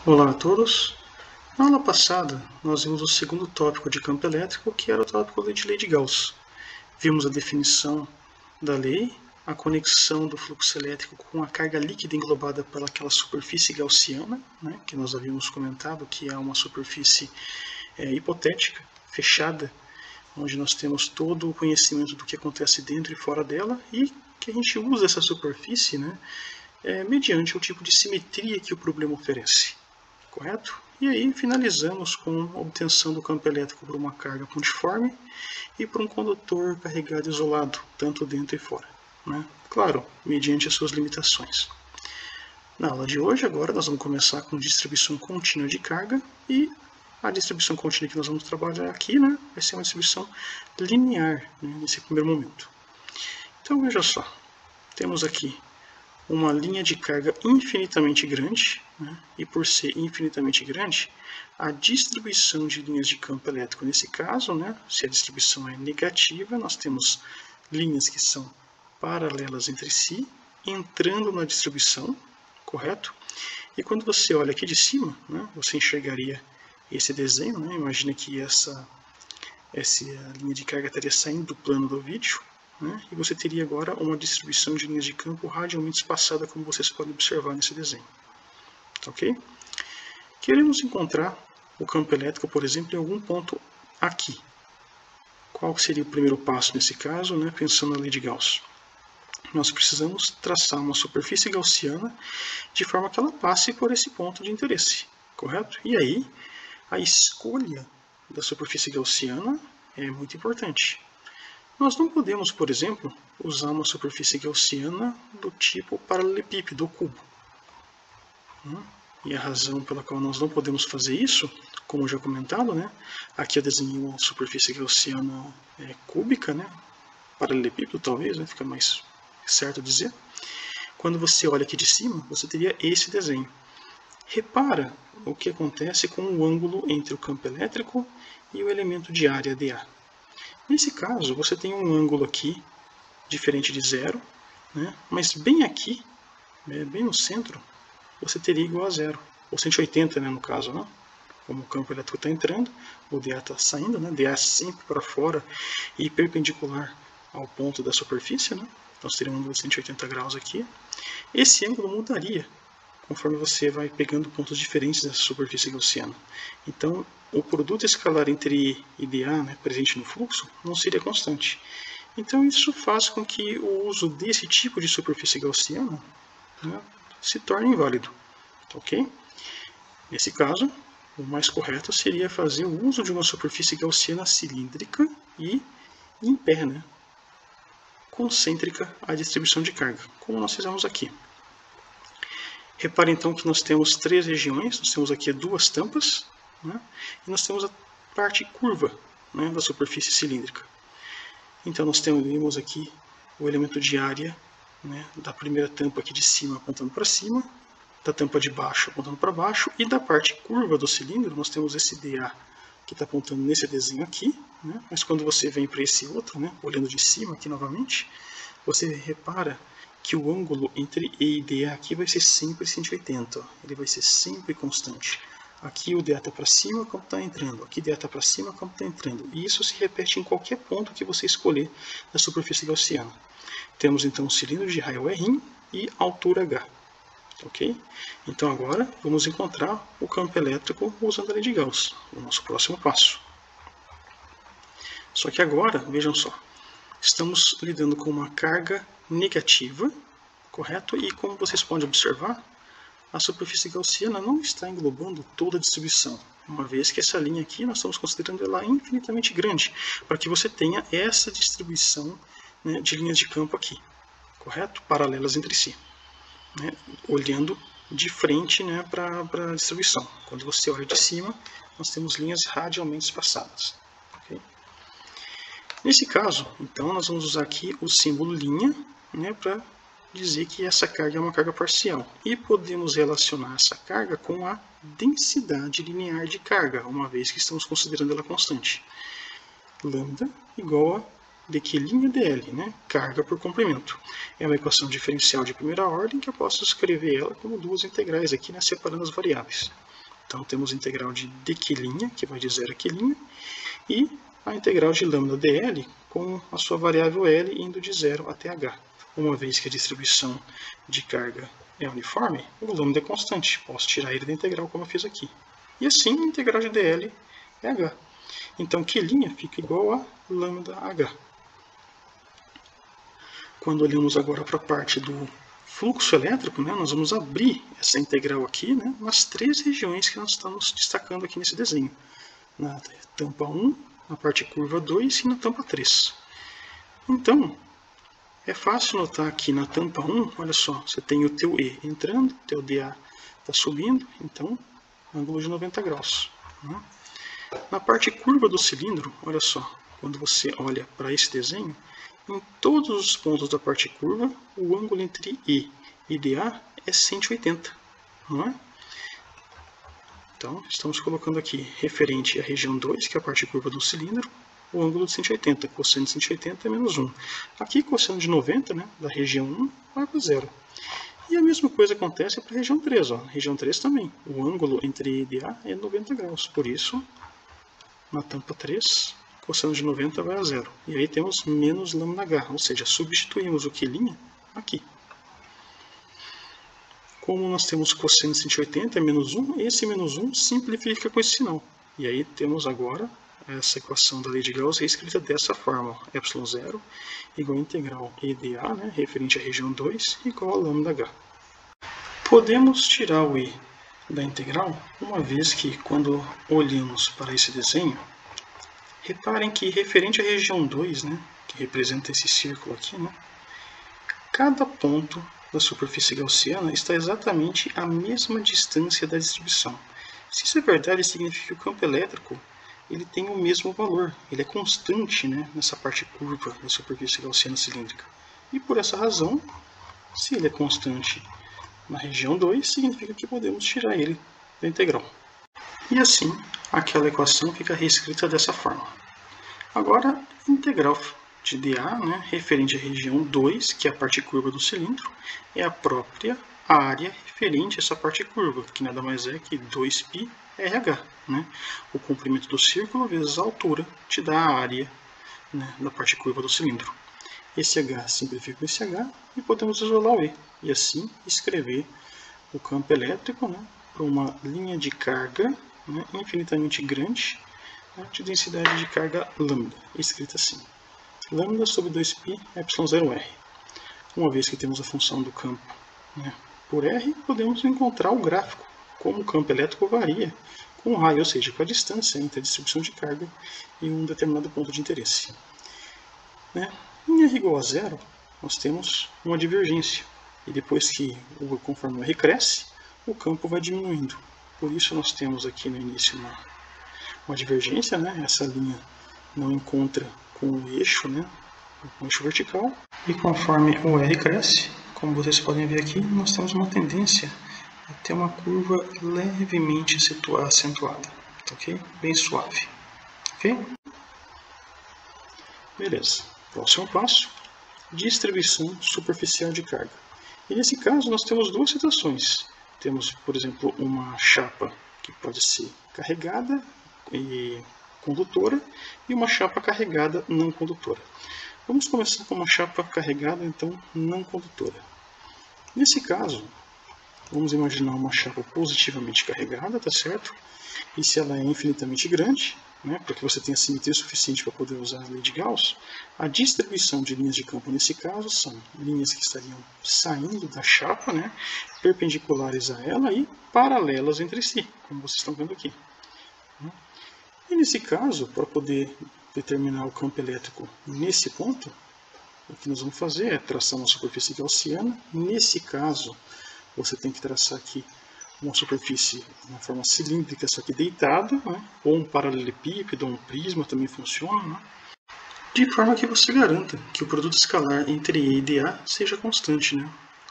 Olá a todos. Na aula passada, nós vimos o segundo tópico de campo elétrico, que era o tópico de lei de Gauss. Vimos a definição da lei, a conexão do fluxo elétrico com a carga líquida englobada pelaquela superfície gaussiana, que nós havíamos comentado, que é uma superfície hipotética, fechada, onde nós temos todo o conhecimento do que acontece dentro e fora dela, e que a gente usa essa superfície mediante o tipo de simetria que o problema oferece. Correto? E aí finalizamos com a obtenção do campo elétrico por uma carga pontiforme e por um condutor carregado isolado, tanto dentro e fora. Claro, mediante as suas limitações. Na aula de hoje, agora, nós vamos começar com distribuição contínua de carga, e a distribuição contínua que nós vamos trabalhar aqui vai ser uma distribuição linear nesse primeiro momento. Então veja só, temos aqui uma linha de carga infinitamente grande, e por ser infinitamente grande, a distribuição de linhas de campo elétrico, nesse caso, se a distribuição é negativa, nós temos linhas que são paralelas entre si, entrando na distribuição, correto? E quando você olha aqui de cima, você enxergaria esse desenho, imagina que essa linha de carga estaria saindo do plano do vídeo, e você teria agora uma distribuição de linhas de campo radialmente espaçada, como vocês podem observar nesse desenho. Ok? Queremos encontrar o campo elétrico, por exemplo, em algum ponto aqui. Qual seria o primeiro passo nesse caso, pensando na lei de Gauss? Nós precisamos traçar uma superfície gaussiana de forma que ela passe por esse ponto de interesse, correto? E aí, a escolha da superfície gaussiana é muito importante. Nós não podemos, por exemplo, usar uma superfície gaussiana do tipo paralelepípedo ou cubo. E a razão pela qual nós não podemos fazer isso, como já comentado, aqui eu desenhei uma superfície gaussiana cúbica, paralelepípedo talvez, fica mais certo dizer. Quando você olha aqui de cima, você teria esse desenho. Repara o que acontece com o ângulo entre o campo elétrico e o elemento de área dA. Nesse caso, você tem um ângulo aqui diferente de zero, mas bem aqui, bem no centro, você teria igual a zero, ou 180 no caso. Como o campo elétrico está entrando, o dA está saindo, dA sempre para fora e perpendicular ao ponto da superfície, nós teríamos um ângulo de 180 graus aqui. Esse ângulo mudaria conforme você vai pegando pontos diferentes dessa superfície gaussiana. Então, o produto escalar entre I e dA, presente no fluxo, não seria constante. Então, isso faz com que o uso desse tipo de superfície gaussiana se torne inválido. Ok? Nesse caso, o mais correto seria fazer o uso de uma superfície gaussiana cilíndrica e em pé, concêntrica à distribuição de carga, como nós fizemos aqui. Repare então que nós temos três regiões, nós temos aqui duas tampas, e nós temos a parte curva da superfície cilíndrica. Então nós temos aqui o elemento de área da primeira tampa aqui de cima apontando para cima, da tampa de baixo apontando para baixo, e da parte curva do cilindro nós temos esse dA que está apontando nesse desenho aqui, mas quando você vem para esse outro, olhando de cima aqui novamente, você repara que o ângulo entre E e dA aqui vai ser sempre 180, ele vai ser sempre constante. Aqui o dA está para cima, o campo está entrando, aqui dA está para cima, o campo está entrando, e isso se repete em qualquer ponto que você escolher da superfície gaussiana. Temos então um cilindro de raio R e altura H. Ok? Então agora vamos encontrar o campo elétrico usando a lei de Gauss, o nosso próximo passo. Só que agora, vejam só, estamos lidando com uma carga negativa, correto? E como vocês podem observar, a superfície gaussiana não está englobando toda a distribuição, uma vez que essa linha aqui nós estamos considerando ela infinitamente grande, para que você tenha essa distribuição de linhas de campo aqui, correto? Paralelas entre si, olhando de frente para a distribuição. Quando você olha de cima, nós temos linhas radialmente espaçadas. Okay? Nesse caso, então, nós vamos usar aqui o símbolo linha para dizer que essa carga é uma carga parcial. E podemos relacionar essa carga com a densidade linear de carga, uma vez que estamos considerando ela constante. Lambda igual a dQ'Dl, carga por comprimento. É uma equação diferencial de primeira ordem que eu posso escrever ela como duas integrais aqui, separando as variáveis. Então temos a integral de dq', que vai de 0 a q', e a integral de lambda dl com a sua variável L indo de 0 até h. Uma vez que a distribuição de carga é uniforme, o lambda é constante. Posso tirar ele da integral como eu fiz aqui. E assim a integral de dl é h. Então q' fica igual a lambda h. Quando olhamos agora para a parte do fluxo elétrico, né, nós vamos abrir essa integral aqui, né, nas três regiões que nós estamos destacando aqui nesse desenho. Na tampa 1, na parte curva 2 e na tampa 3. Então, é fácil notar aqui na tampa 1, olha só, você tem o teu E entrando, o teu dA está subindo, então, ângulo de 90 graus. Né? Na parte curva do cilindro, olha só, quando você olha para esse desenho, em todos os pontos da parte curva, o ângulo entre E e dA é 180, não é? Então, estamos colocando aqui, referente à região 2, que é a parte curva do cilindro, o ângulo de 180, cosseno de 180 é menos 1. Aqui, cosseno de 90, né, da região 1, vai para 0. E a mesma coisa acontece para a região 3. Ó. Na região 3 também, o ângulo entre E e dA é 90 graus. Por isso, na tampa 3, cosseno de 90 vai a 0. E aí temos menos lambda h, ou seja, substituímos o q' aqui. Como nós temos cosseno de 180 é menos 1, esse menos 1 simplifica com esse sinal. E aí temos agora essa equação da lei de Gauss escrita dessa forma. ε0 igual a integral E dA, né, referente à região 2, igual a lambda h. Podemos tirar o E da integral, uma vez que quando olhamos para esse desenho, reparem que referente à região 2, né, que representa esse círculo aqui, né, cada ponto da superfície gaussiana está exatamente à mesma distância da distribuição. Se isso é verdade, significa que o campo elétrico ele tem o mesmo valor, ele é constante, né, nessa parte curva da superfície gaussiana cilíndrica. E por essa razão, se ele é constante na região 2, significa que podemos tirar ele da integral. E assim, aquela equação fica reescrita dessa forma. Agora, a integral de dA, né, referente à região 2, que é a parte curva do cilindro, é a própria área referente a essa parte curva, que nada mais é que 2π RH. Né? O comprimento do círculo vezes a altura te dá a área, né, da parte curva do cilindro. Esse H simplifica com esse H e podemos isolar o E. E assim escrever o campo elétrico, né, para uma linha de carga, né, infinitamente grande, né, de densidade de carga lambda, escrita assim. Lambda sobre 2π ε0r. Uma vez que temos a função do campo, né, por R, podemos encontrar o gráfico, como o campo elétrico varia com o raio, ou seja, com a distância entre a distribuição de carga e um determinado ponto de interesse. Né? Em R igual a 0, nós temos uma divergência, e depois que conforme o R cresce, o campo vai diminuindo. Por isso nós temos aqui no início uma divergência, né? Essa linha não encontra com o eixo, né? Com o eixo vertical, e conforme o R cresce, como vocês podem ver aqui, nós temos uma tendência a ter uma curva levemente acentuada, ok? Bem suave, ok? Beleza. Próximo passo, distribuição superficial de carga. E nesse caso nós temos duas situações. Temos, por exemplo, uma chapa que pode ser carregada e condutora e uma chapa carregada não condutora. Vamos começar com uma chapa carregada, então, não condutora. Nesse caso, vamos imaginar uma chapa positivamente carregada, tá certo? E se ela é infinitamente grande, né, para que você tenha simetria suficiente para poder usar a lei de Gauss, a distribuição de linhas de campo nesse caso são linhas que estariam saindo da chapa, né, perpendiculares a ela e paralelas entre si, como vocês estão vendo aqui. E nesse caso, para poder determinar o campo elétrico nesse ponto, o que nós vamos fazer é traçar uma superfície gaussiana. Nesse caso, você tem que traçar aqui uma superfície de uma forma cilíndrica, só que deitada, né? Ou um paralelepípedo, ou um prisma também funciona, né? De forma que você garanta que o produto escalar entre E e dA seja constante, né?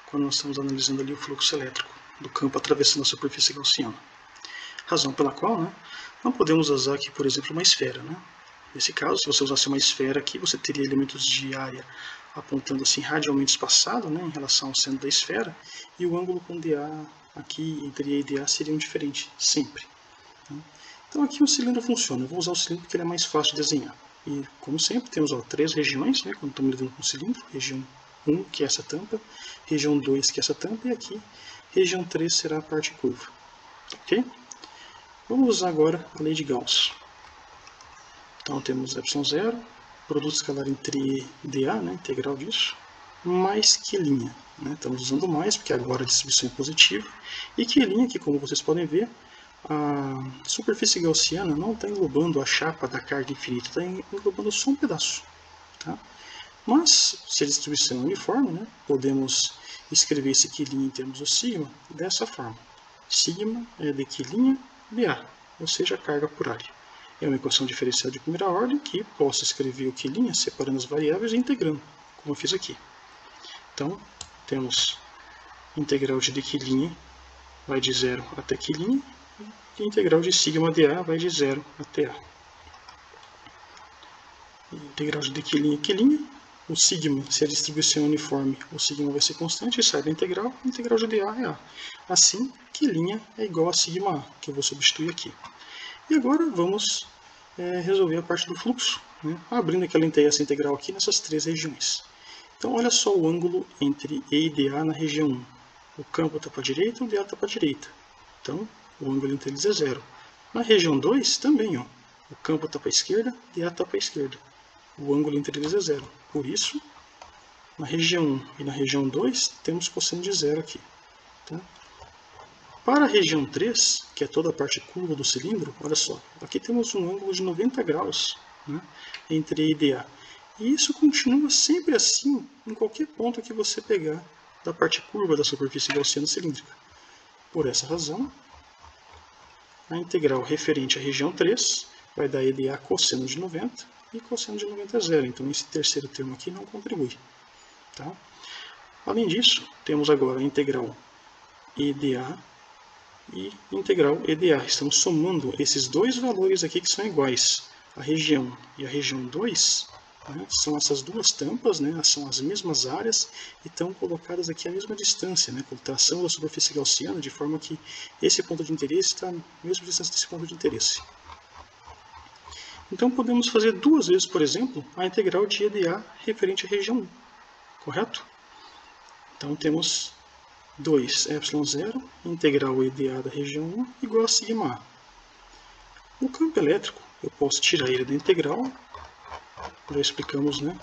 Quando nós estamos analisando ali o fluxo elétrico do campo atravessando a superfície gaussiana. Razão pela qual, né, não podemos usar aqui, por exemplo, uma esfera, né? Nesse caso, se você usasse uma esfera aqui, você teria elementos de área apontando assim radialmente espaçado, né, em relação ao centro da esfera, e o ângulo com dA aqui entre E e dA seriam diferentes, sempre. Então aqui o cilindro funciona. Eu vou usar o cilindro porque ele é mais fácil de desenhar. E como sempre temos três regiões, né, quando estamos lidando com o cilindro. Região 1, que é essa tampa. Região 2, que é essa tampa. E aqui, região 3 será a parte curva. Ok? Vamos usar agora a lei de Gauss. Então temos ε0, produto escalar entre E e dA, né, integral disso, mais Q'. Né, estamos usando mais porque agora a distribuição é positiva. E Q', que como vocês podem ver, a superfície gaussiana não está englobando a chapa da carga infinita, está englobando só um pedaço. Tá? Mas, se a distribuição é uniforme, né, podemos escrever esse Q' em termos do sigma dessa forma. Sigma é de Q' dA, ou seja, a carga por área. É uma equação diferencial de primeira ordem que posso escrever o Q' separando as variáveis e integrando, como eu fiz aqui. Então, temos integral de dQ' vai de 0 até Q', e integral de sigma dA vai de 0 até A. Integral de dQ', Q', o sigma, se a distribuição é uniforme, o sigma vai ser constante, e sai da integral, a integral de dA é A. Assim, Q' é igual a sigma A, que eu vou substituir aqui. E agora vamos resolver a parte do fluxo, né, abrindo essa integral aqui nessas três regiões. Então olha só o ângulo entre E e dA na região 1. O campo está para a direita, o dA está para a direita. Então o ângulo entre eles é 0. Na região 2 também, ó, o campo está para a esquerda, o dA está para a esquerda. O ângulo entre eles é 0. Por isso, na região 1 e na região 2 temos cosseno de 0 aqui. Tá? Para a região 3, que é toda a parte curva do cilindro, olha só, aqui temos um ângulo de 90 graus, né, entre E e dA. E isso continua sempre assim em qualquer ponto que você pegar da parte curva da superfície gaussiana cilíndrica. Por essa razão, a integral referente à região 3 vai dar E dA cosseno de 90 e cosseno de 90 é 0. Então esse terceiro termo aqui não contribui. Tá? Além disso, temos agora a integral EdA e integral EdA. Estamos somando esses dois valores aqui que são iguais. A região e a região 2, né, são essas duas tampas, né, são as mesmas áreas e estão colocadas aqui à mesma distância, né, com tração da superfície gaussiana, de forma que esse ponto de interesse está à mesma distância desse ponto de interesse. Então podemos fazer duas vezes, por exemplo, a integral de EdA referente à região 1, correto? Então temos 2ε0 integral EdA da região 1 igual a sigma A. O campo elétrico, eu posso tirar ele da integral, já explicamos, né,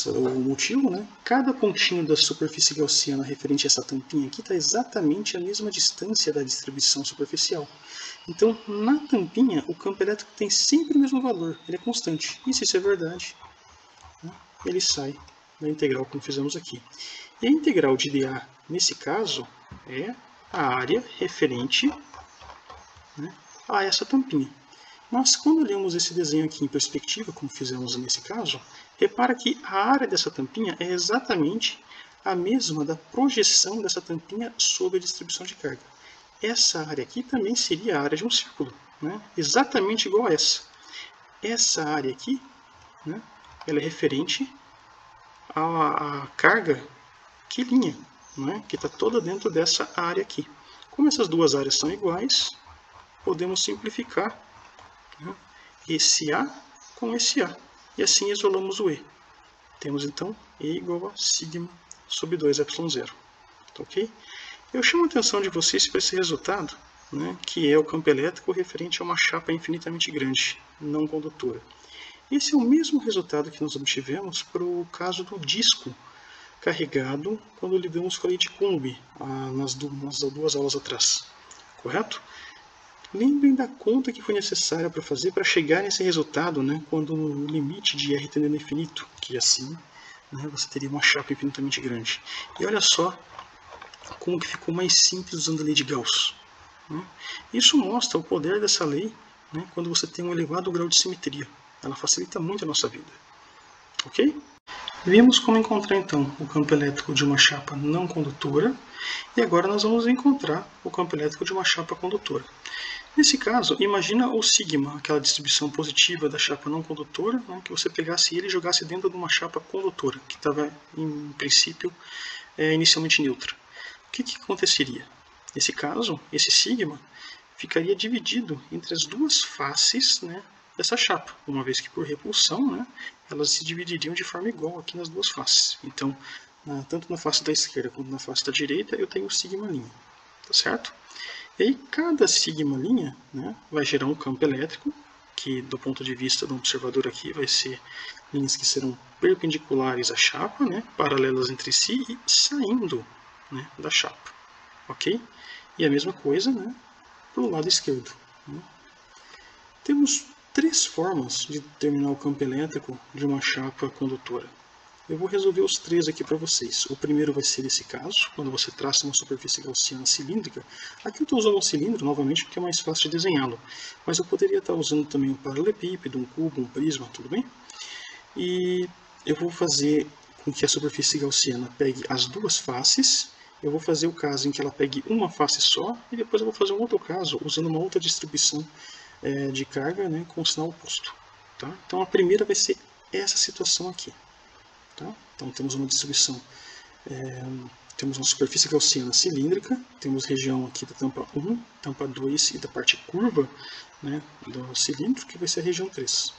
o motivo, né? Cada pontinho da superfície gaussiana referente a essa tampinha aqui está exatamente a mesma distância da distribuição superficial. Então, na tampinha, o campo elétrico tem sempre o mesmo valor, ele é constante. E se isso é verdade, né, ele sai da integral como fizemos aqui. E a integral de dA, nesse caso, é a área referente, né, a essa tampinha. Mas quando olhamos esse desenho aqui em perspectiva, como fizemos nesse caso, repara que a área dessa tampinha é exatamente a mesma da projeção dessa tampinha sobre a distribuição de carga. Essa área aqui também seria a área de um círculo, né? Exatamente igual a essa. Essa área aqui, né, ela é referente à carga Q', né, que está toda dentro dessa área aqui. Como essas duas áreas são iguais, podemos simplificar, né, esse A com esse A. E assim isolamos o E. Temos então E igual a sigma sobre 2ε0. Tá, ok? Eu chamo a atenção de vocês para esse resultado, né, que é o campo elétrico referente a uma chapa infinitamente grande, não condutora. Esse é o mesmo resultado que nós obtivemos para o caso do disco carregado quando lidamos com a lei de Coulomb nas duas aulas atrás. Correto? Lembrem da conta que foi necessária para fazer para chegar nesse resultado, né, quando o limite de R tendendo a infinito, que assim, né, você teria uma chapa infinitamente grande. E olha só como que ficou mais simples usando a lei de Gauss. Né? Isso mostra o poder dessa lei, né, quando você tem um elevado grau de simetria. Ela facilita muito a nossa vida. Ok? Vimos como encontrar então o campo elétrico de uma chapa não condutora e agora nós vamos encontrar o campo elétrico de uma chapa condutora. Nesse caso, imagina o sigma, aquela distribuição positiva da chapa não condutora, né, que você pegasse ele e jogasse dentro de uma chapa condutora, que estava em princípio inicialmente neutra. O que aconteceria? Nesse caso, esse sigma ficaria dividido entre as duas faces, né, dessa chapa, uma vez que por repulsão, né, elas se dividiriam de forma igual aqui nas duas faces. Então, tanto na face da esquerda quanto na face da direita, eu tenho sigma linha, tá certo? E aí, cada sigma linha, né, vai gerar um campo elétrico, que do ponto de vista do observador aqui vai ser linhas que serão perpendiculares à chapa, né, paralelas entre si e saindo, né, da chapa, ok? E a mesma coisa, né, para o lado esquerdo. Né? Temos 3 formas de determinar o campo elétrico de uma chapa condutora. Eu vou resolver os 3 aqui para vocês. O primeiro vai ser esse caso, quando você traça uma superfície gaussiana cilíndrica. Aqui eu estou usando um cilindro, novamente, porque é mais fácil de desenhá-lo. Mas eu poderia estar usando também um paralelepípedo, um cubo, um prisma, tudo bem? E eu vou fazer com que a superfície gaussiana pegue as duas faces. Eu vou fazer o caso em que ela pegue uma face só, e depois eu vou fazer um outro caso, usando uma outra distribuição de carga, né, com o sinal oposto. Tá? Então a primeira vai ser essa situação aqui. Tá? Então temos uma distribuição, temos uma superfície gaussiana cilíndrica, temos região aqui da tampa 1, tampa 2 e da parte curva, né, do cilindro, que vai ser a região 3.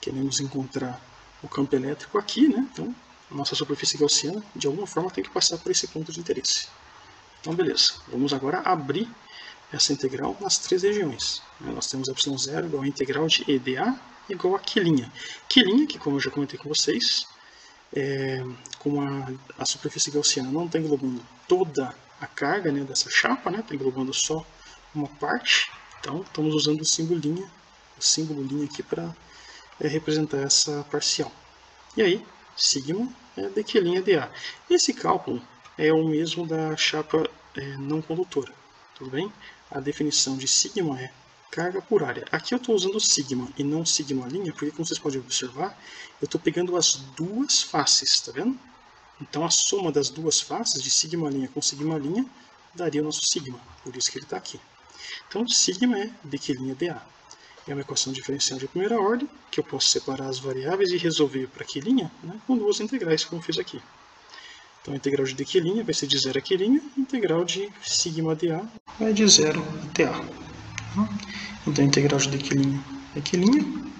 Queremos encontrar o campo elétrico aqui, né? Então a nossa superfície gaussiana de alguma forma tem que passar por esse ponto de interesse. Então beleza, vamos agora abrir essa integral nas 3 regiões. Nós temos ε0 igual a integral de EdA igual a Q'. Q', que como eu já comentei com vocês, como a superfície gaussiana não está englobando toda a carga, né, dessa chapa, está englobando só uma parte, então estamos usando o símbolo linha aqui para representar essa parcial. E aí, sigma é de Q'. Esse cálculo é o mesmo da chapa não condutora, tudo bem? A definição de sigma é carga por área. Aqui eu estou usando sigma e não sigma linha, porque como vocês podem observar, eu estou pegando as duas faces, tá vendo? Então a soma das duas faces, de sigma linha com sigma linha, daria o nosso sigma, por isso que ele está aqui. Então sigma é de Q'. É uma equação diferencial de primeira ordem, que eu posso separar as variáveis e resolver para Q', né, com duas integrais, como eu fiz aqui. Então a integral de dQ' vai ser de 0 a Q', a integral de sigma dA vai de 0 até A. Então a integral de dQ' é Q',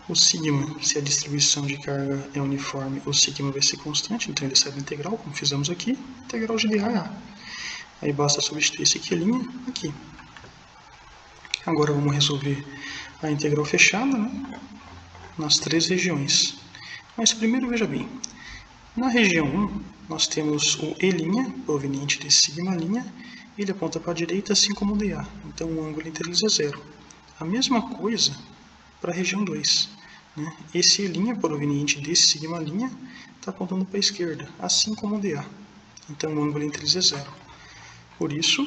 o sigma, se a distribuição de carga é uniforme, o sigma vai ser constante, então ele sai da integral, como fizemos aqui, a integral de dA é A. Aí basta substituir esse Q' aqui. Agora vamos resolver a integral fechada, né, nas 3 regiões. Mas primeiro veja bem, na região 1 nós temos o E' proveniente de sigma linha, ele aponta para a direita assim como o dA, então o ângulo entre eles é 0. A mesma coisa para a região 2. Né? Esse E' proveniente de sigma linha está apontando para a esquerda, assim como o dA, então o ângulo entre eles é 0. Por isso,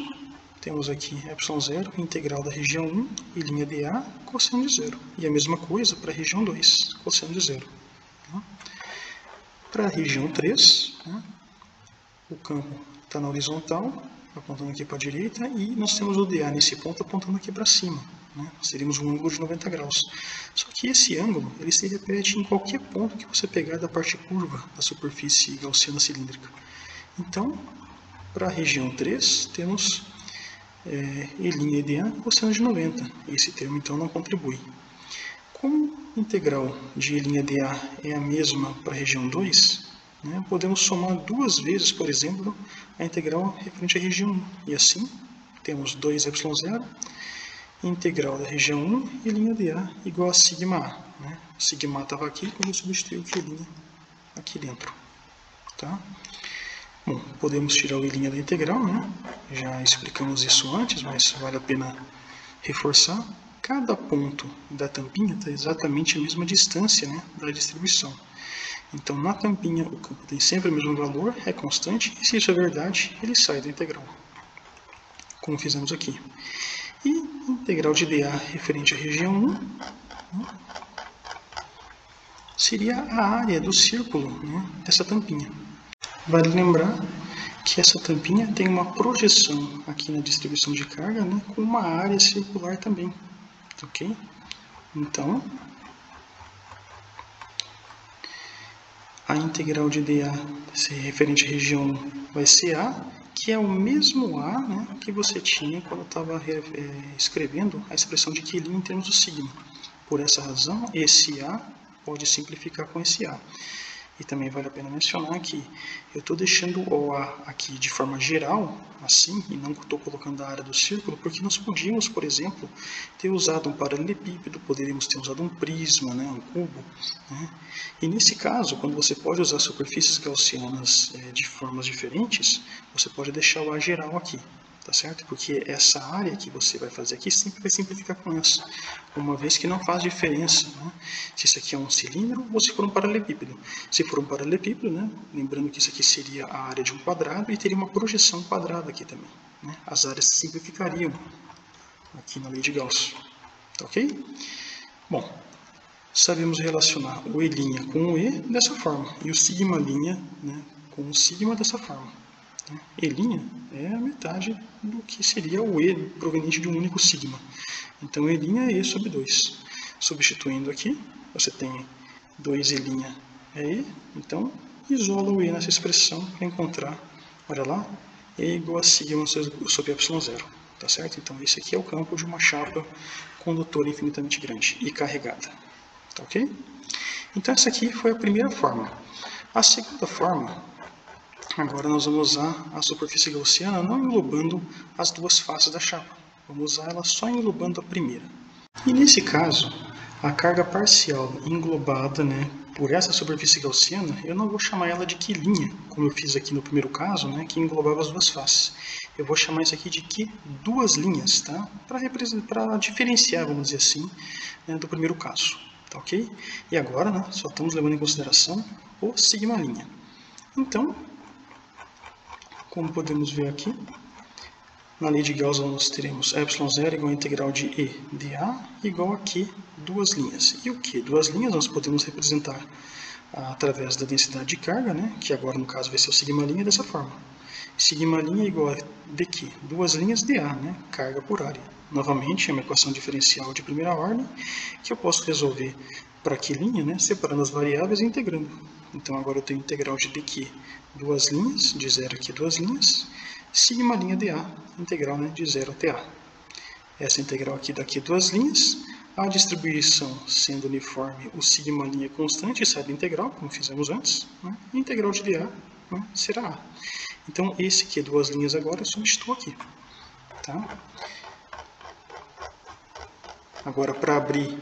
temos aqui ε0, integral da região 1, e linha dA, cosseno de 0. E a mesma coisa para a região 2, cosseno de 0. Para a região 3, né, o campo está na horizontal, apontando aqui para a direita, e nós temos o dA nesse ponto apontando aqui para cima. Né? Seríamos um ângulo de 90 graus. Só que esse ângulo ele se repete em qualquer ponto que você pegar da parte curva da superfície gaussiana cilíndrica. Então, para a região 3, temos E' e dA cosseno de 90. Esse termo então não contribui. Como a integral de E' dA é a mesma para a região 2, né, podemos somar 2 vezes, por exemplo, a integral referente à região 1. E assim, temos 2ε0, integral da região 1 e linha dA igual a sigma A. Né? Sigma A estava aqui quando eu substituí o Q' aqui dentro. Tá? Bom, podemos tirar o I' da integral, né? Já explicamos isso antes, mas vale a pena reforçar. Cada ponto da tampinha está exatamente a mesma distância, né, da distribuição. Então, na tampinha, o campo tem sempre o mesmo valor, é constante, e se isso é verdade, ele sai da integral, como fizemos aqui. E a integral de dA referente à região 1 seria a área do círculo, né, dessa tampinha. Vale lembrar que essa tampinha tem uma projeção aqui na distribuição de carga, né, com uma área circular também. Ok? Então, a integral de dA referente à região 1 vai ser A, que é o mesmo A, né, que você tinha quando estava escrevendo a expressão de Q' em termos do sigma. Por essa razão, esse A pode simplificar com esse A. E também vale a pena mencionar que eu estou deixando o A aqui de forma geral, assim, e não estou colocando a área do círculo, porque nós podíamos, por exemplo, ter usado um paralelepípedo, poderíamos ter usado um prisma, né, um cubo. Né? E nesse caso, quando você pode usar superfícies gaussianas de formas diferentes, você pode deixar o A geral aqui. Tá certo? Porque essa área que você vai fazer aqui sempre vai simplificar com essa, uma vez que não faz diferença, né? Se isso aqui é um cilindro ou se for um paralelepípedo. Se for um paralelepípedo, né? Lembrando que isso aqui seria a área de um quadrado e teria uma projeção quadrada aqui também. Né? As áreas se simplificariam aqui na lei de Gauss. Tá ok? Bom, sabemos relacionar o E' com o E dessa forma e o sigma', né, com o sigma dessa forma. E' é a metade do que seria o E proveniente de um único sigma. Então, E' é E sobre 2. Substituindo aqui, você tem 2E' é E, então isola o E nessa expressão para encontrar, olha lá, E igual a sigma sobre ε0. Tá certo? Então, esse aqui é o campo de uma chapa condutora infinitamente grande e carregada. Tá ok? Então, essa aqui foi a primeira forma. A segunda forma, agora nós vamos usar a superfície gaussiana não englobando as duas faces da chapa. Vamos usar ela só englobando a primeira. E nesse caso, a carga parcial englobada, né, por essa superfície gaussiana, eu não vou chamar ela de Q', como eu fiz aqui no primeiro caso, né, que englobava as duas faces. Eu vou chamar isso aqui de Q duas linhas, tá? Para diferenciar, vamos dizer assim, né, do primeiro caso. Tá ok? E agora, né, só estamos levando em consideração o sigma'. Então, como podemos ver aqui, na lei de Gauss nós teremos ε0 igual a integral de E dA igual a Q duas linhas. E o Q duas linhas nós podemos representar através da densidade de carga, né, que agora no caso vai ser o sigma' dessa forma. Sigma' igual a dQ, duas linhas dA, né, carga por área. Novamente, é uma equação diferencial de primeira ordem, que eu posso resolver para Q', né, separando as variáveis e integrando. Então agora eu tenho integral de dQ duas linhas, de 0 a Q duas linhas, sigma' dA, integral, né, de 0 até A. Essa integral aqui daqui duas linhas, a distribuição sendo uniforme, o sigma' constante sai da integral, como fizemos antes, né, e a integral de dA, né, será A. Então esse Q duas linhas agora eu substituo aqui. Tá? Agora para abrir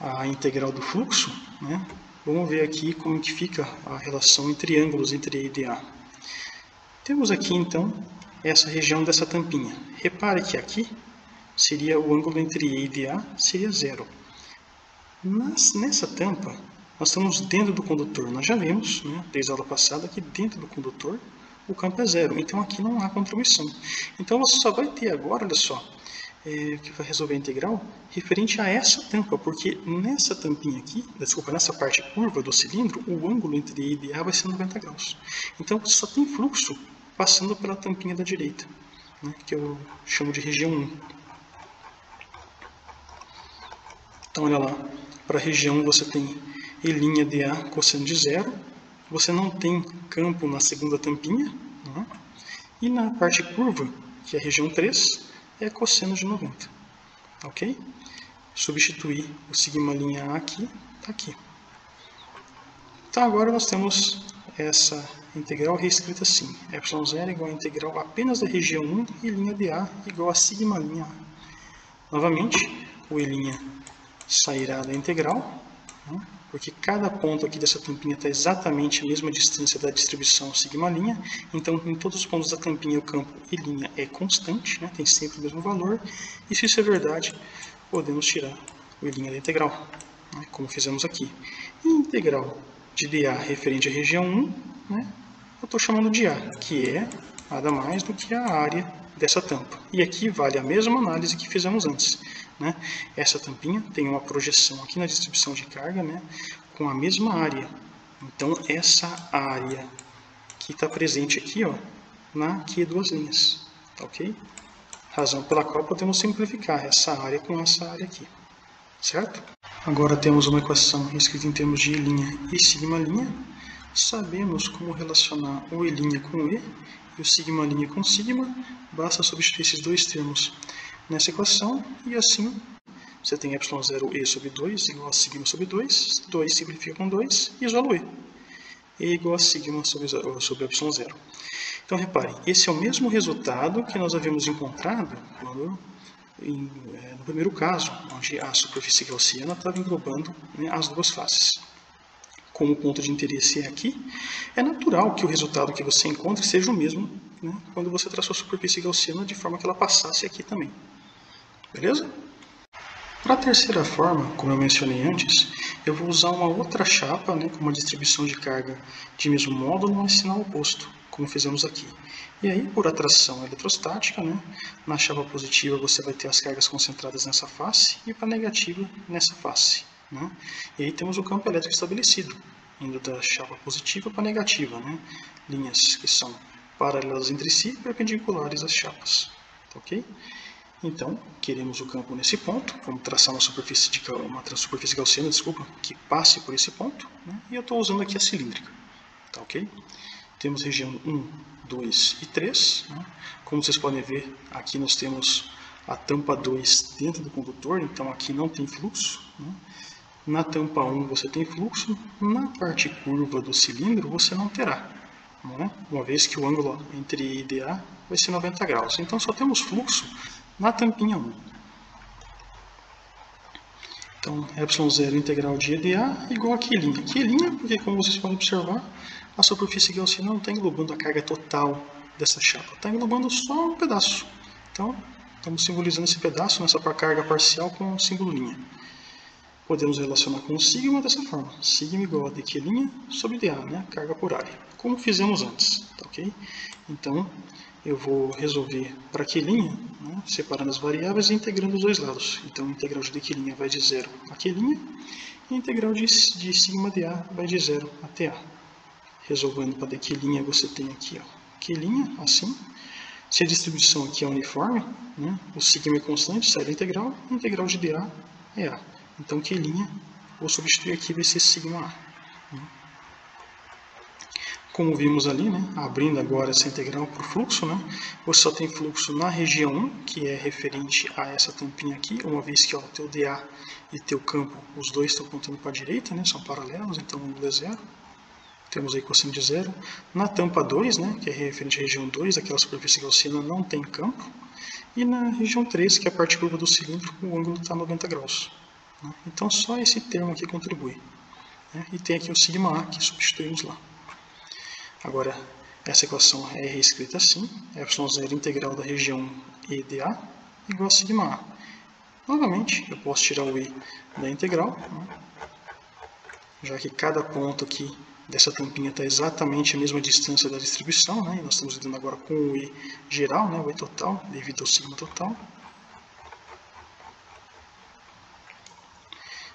a integral do fluxo, né, vamos ver aqui como que fica a relação entre ângulos entre E e dA. Temos aqui então essa região dessa tampinha. Repare que aqui seria o ângulo entre E e dA, seria 0. Nessa tampa, nós estamos dentro do condutor. Nós já vimos, né, desde a aula passada, que dentro do condutor o campo é 0. Então aqui não há contribuição. Então você só vai ter agora, olha só, que vai resolver a integral referente a essa tampa, porque nessa tampinha aqui, desculpa, nessa parte curva do cilindro, o ângulo entre E e dA vai ser 90 graus. Então você só tem fluxo passando pela tampinha da direita, né, que eu chamo de região 1. Então olha lá, para a região 1 você tem E' dA cosseno de 0, você não tem campo na segunda tampinha, né, e na parte curva, que é a região 3, é cosseno de 90. Ok? Substituir o sigma' A aqui, está aqui. Então agora nós temos essa integral reescrita assim. ε0 igual a integral apenas da região 1 e dA igual a sigma' A. Novamente, o E' sairá da integral, né, porque cada ponto aqui dessa tampinha está exatamente a mesma distância da distribuição sigma', então em todos os pontos da tampinha o campo E' é constante, né, tem sempre o mesmo valor, e se isso é verdade, podemos tirar o E' da integral, né, como fizemos aqui. E a integral de dA referente à região 1, né, eu estou chamando de A, que é nada mais do que a área dessa tampa. E aqui vale a mesma análise que fizemos antes. Né? Essa tampinha tem uma projeção aqui na distribuição de carga, né, com a mesma área. Então, essa área que está presente aqui, ó, na Q duas linhas. Tá ok? Razão pela qual podemos simplificar essa área com essa área aqui. Certo? Agora temos uma equação escrita em termos de E' e sigma'. Sabemos como relacionar o E' com o E e o sigma linha com sigma, basta substituir esses dois termos nessa equação, e assim você tem ε0e sobre 2 igual a sigma sobre 2, 2 simplifica com 2 e isolo E. E igual a sigma sobre ε0. Então reparem, esse é o mesmo resultado que nós havíamos encontrado no primeiro caso, onde a superfície gaussiana estava englobando, né, as duas faces. Como o ponto de interesse é aqui, é natural que o resultado que você encontre seja o mesmo, né, quando você traçou a superfície gaussiana de forma que ela passasse aqui também. Beleza? Para a terceira forma, como eu mencionei antes, eu vou usar uma outra chapa, né, com uma distribuição de carga de mesmo módulo, mas sinal oposto, como fizemos aqui. E aí, por atração eletrostática, né, na chapa positiva você vai ter as cargas concentradas nessa face e para a negativa nessa face. Né? E aí temos o campo elétrico estabelecido, indo da chapa positiva para a negativa, né? Linhas que são paralelas entre si e perpendiculares às chapas. Tá, ok? Então, queremos o campo nesse ponto, vamos traçar uma superfície gaussiana, que passe por esse ponto, né? E eu estou usando aqui a cilíndrica. Tá, ok? Temos região 1, 2 e 3. Né? Como vocês podem ver, aqui nós temos a tampa 2 dentro do condutor, então aqui não tem fluxo. Né? Na tampa 1 você tem fluxo, na parte curva do cilindro você não terá, né? Uma vez que o ângulo entre I e DA vai ser 90 graus. Então só temos fluxo na tampinha 1. Então, ε0 integral de EDA igual a Q'. Q', porque como vocês podem observar, a superfície gaussiana não está englobando a carga total dessa chapa, está englobando só um pedaço. Então, estamos simbolizando esse pedaço nessa carga parcial com o símbolo linha. Podemos relacionar com o sigma dessa forma. Sigma igual a dQ' sobre dA, né? Carga por área, como fizemos antes. Tá, ok? Então, eu vou resolver para Q', né, separando as variáveis e integrando os dois lados. Então, a integral de dQ' vai de 0 a Q', e a integral de sigma dA vai de 0 a TA. Resolvendo para dQ', você tem aqui, ó, Q', assim. Se a distribuição aqui é uniforme, né, o sigma é constante, sai da integral, a integral de dA é A. Então, Q', vou substituir aqui, vai ser sigma A. Como vimos ali, né, abrindo agora essa integral para o fluxo, né, você só tem fluxo na região 1, que é referente a essa tampinha aqui, uma vez que o teu dA e teu campo, os dois estão apontando para a direita, né, são paralelos, então o ângulo é 0. Temos aí cosseno de 0. Na tampa 2, né, que é referente à região 2, aquela superfície gaussiana não tem campo. E na região 3, que é a parte curva do cilindro, o ângulo está 90 graus. Né? Então só esse termo aqui contribui. Né? E tem aqui o sigma A que substituímos lá. Agora, essa equação é reescrita assim, ε0 integral da região EDA igual a sigma A. Novamente, eu posso tirar o I da integral, né? Já que cada ponto aqui dessa tampinha está exatamente a mesma distância da distribuição, né? E nós estamos lidando agora com o I geral, né? O I total, devido ao sigma total.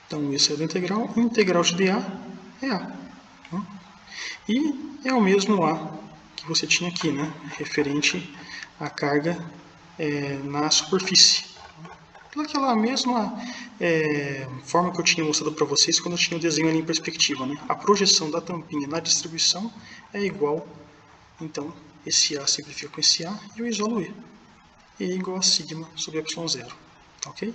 Então, esse é da integral, integral de dA é A. Né? E é o mesmo A que você tinha aqui, né? Referente à carga na superfície. Daquela mesma forma que eu tinha mostrado para vocês quando eu tinha o desenho ali em perspectiva. Né? A projeção da tampinha na distribuição é igual, então, esse A simplifica com esse A e eu isolo E. E é igual a sigma sobre ε0. Tá, ok?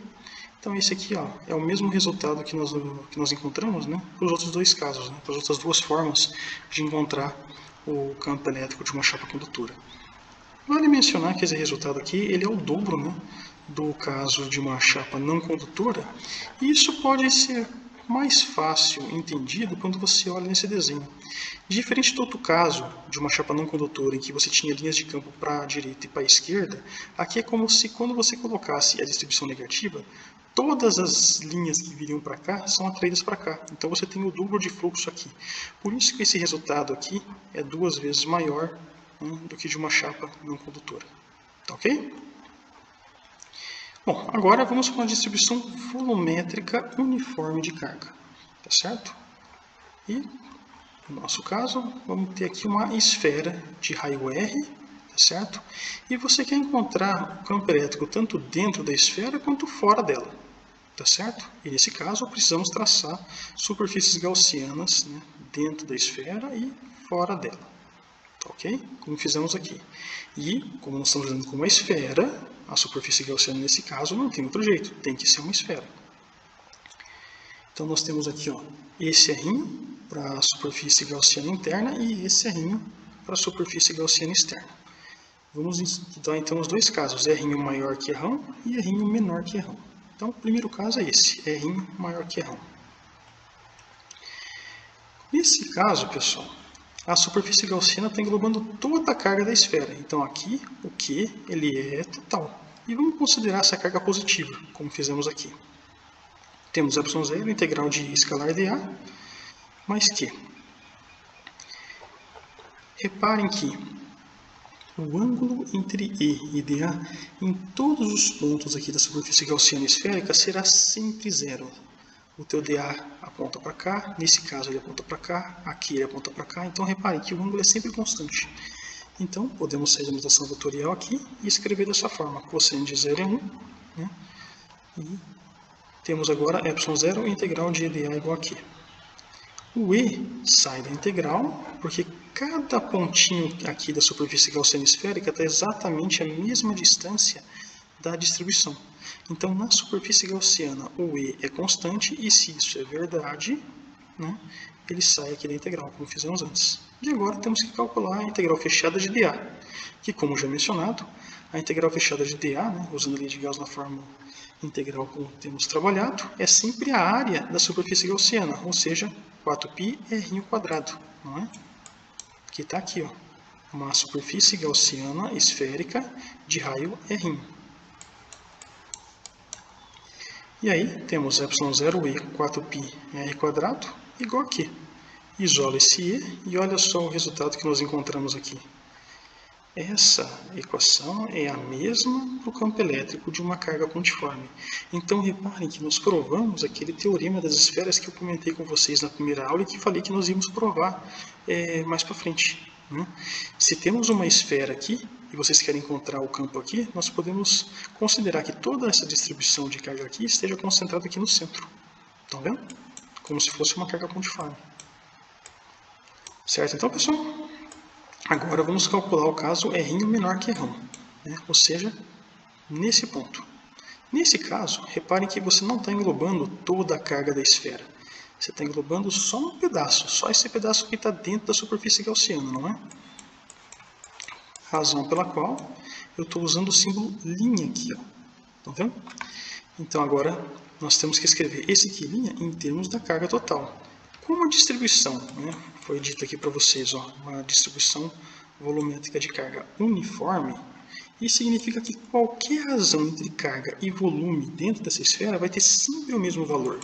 Então esse aqui, ó, é o mesmo resultado que nós encontramos, né, para os outros dois casos, né, para as outras duas formas de encontrar o campo elétrico de uma chapa condutora. Vale mencionar que esse resultado aqui ele é o dobro, né, do caso de uma chapa não condutora, e isso pode ser mais fácil entendido quando você olha nesse desenho. Diferente do outro caso de uma chapa não condutora em que você tinha linhas de campo para a direita e para a esquerda, aqui é como se quando você colocasse a distribuição negativa, todas as linhas que viriam para cá são atraídas para cá. Então você tem o dobro de fluxo aqui. Por isso que esse resultado aqui é 2 vezes maior, né, do que de uma chapa não condutora. Tá, ok? Bom, agora vamos para uma distribuição volumétrica uniforme de carga. Tá certo? E no nosso caso, vamos ter aqui uma esfera de raio R, tá certo? E você quer encontrar o campo elétrico tanto dentro da esfera quanto fora dela, tá certo? E nesse caso, precisamos traçar superfícies gaussianas, né, dentro da esfera e fora dela. tá ok? Como fizemos aqui. E, como nós estamos usando como uma esfera, a superfície gaussiana nesse caso não tem outro jeito, tem que ser uma esfera. Então nós temos aqui, ó, esse errinho para a superfície gaussiana interna e esse errinho para a superfície gaussiana externa. Vamos estudar então os dois casos, errinho maior que errão e errinho menor que errão. Então o primeiro caso é esse, errinho maior que errão. Nesse caso, pessoal, a superfície gaussiana está englobando toda a carga da esfera. Então aqui o Q ele é total. E vamos considerar essa carga positiva, como fizemos aqui. Temos ε0, integral de escalar dA, mais Q. Reparem que o ângulo entre E e dA em todos os pontos aqui da superfície gaussiana esférica será sempre zero. O teu dA aponta para cá, nesse caso ele aponta para cá, aqui ele aponta para cá, então reparem que o ângulo é sempre constante. Então podemos sair da notação vetorial aqui e escrever dessa forma, cosseno de 0 é 1, né? E temos agora ε0 integral de EdA igual a Q. O E sai da integral, porque cada pontinho aqui da superfície gaussiana esférica está exatamente a mesma distância da distribuição. Então, na superfície gaussiana, o E é constante, e se isso é verdade, né, ele sai aqui da integral, como fizemos antes. E agora temos que calcular a integral fechada de dA, que, como já mencionado, a integral fechada de dA, né, usando a lei de Gauss na fórmula integral como temos trabalhado, é sempre a área da superfície gaussiana, ou seja, 4π r², não é? Que está aqui, ó, uma superfície gaussiana esférica de raio r. E aí temos ε0e 4π r² igual a Q. Isola esse E e olha só o resultado que nós encontramos aqui. Essa equação é a mesma para o campo elétrico de uma carga pontiforme. Então reparem que nós provamos aquele teorema das esferas que eu comentei com vocês na primeira aula e que falei que nós íamos provar mais para frente, né? Se temos uma esfera aqui e vocês querem encontrar o campo aqui, nós podemos considerar que toda essa distribuição de carga aqui esteja concentrada aqui no centro. Estão vendo? Como se fosse uma carga pontiforme. Certo? Então, pessoal, agora vamos calcular o caso R menor que errão, né? Ou seja, nesse ponto. Nesse caso, reparem que você não está englobando toda a carga da esfera. Você está englobando só um pedaço, só esse pedaço que está dentro da superfície gaussiana, não é? Razão pela qual eu estou usando o símbolo linha aqui, ó. Estão vendo? Então agora nós temos que escrever esse aqui, linha, em termos da carga total. Como a distribuição, né, foi dito aqui para vocês, ó, uma distribuição volumétrica de carga uniforme, isso significa que qualquer razão entre carga e volume dentro dessa esfera vai ter sempre o mesmo valor.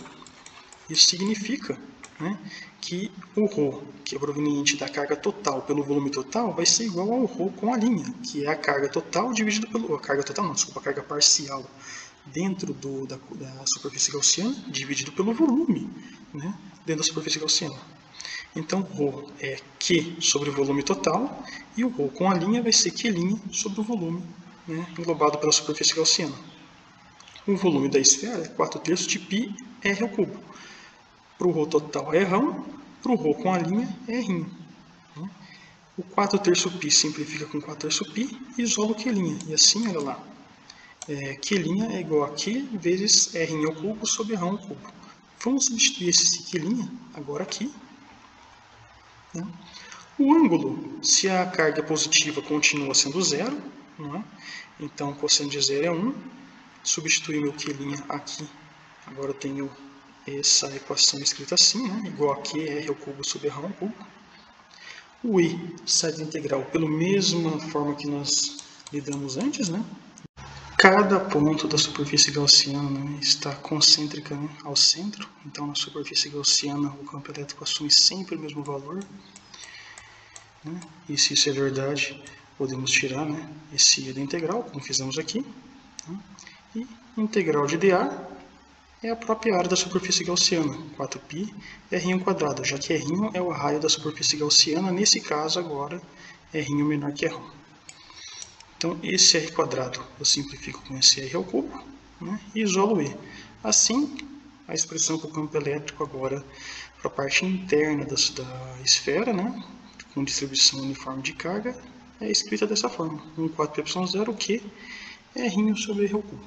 Isso significa, né, que o ρ, que é proveniente da carga total pelo volume total, vai ser igual ao ρ com a linha, que é a carga total dividido pelo... A carga total não, desculpa, a carga parcial dentro da superfície gaussiana dividido pelo volume, né, dentro da superfície gaussiana. Então, ρ é Q sobre o volume total, e o ρ com a linha vai ser Q' sobre o volume, né, englobado pela superfície gaussiana. O volume da esfera é 4/3 de π r². Para o ρ total é rão, para o ρ com a linha é r. O 4/3 π simplifica com 4/3 π e isola o Q'. E assim, olha lá, Q' é igual a Q vezes r² sobre r². Vamos substituir esse Q' agora aqui. Né? O ângulo, se a carga é positiva, continua sendo zero. Não é? Então, cosseno de 0 é 1. Substituir meu Q' aqui. Agora eu tenho essa equação escrita assim, né? Igual a Q r³ sobre r². O E sai da integral pela mesma forma que nós lidamos antes, né? Cada ponto da superfície gaussiana, né, está concêntrica, né, ao centro. Então, na superfície gaussiana, o campo elétrico assume sempre o mesmo valor. Né? E se isso é verdade, podemos tirar, né, esse I da integral, como fizemos aqui. Né? E integral de dA é a própria área da superfície gaussiana, 4π r², já que r é o raio da superfície gaussiana, nesse caso agora r menor que r. Então esse r² eu simplifico com esse r², né, e isolo E. Assim, a expressão para o campo elétrico agora para a parte interna da esfera, né, com distribuição uniforme de carga é escrita dessa forma, 1,4πε0 Q R sobre R ao cubo.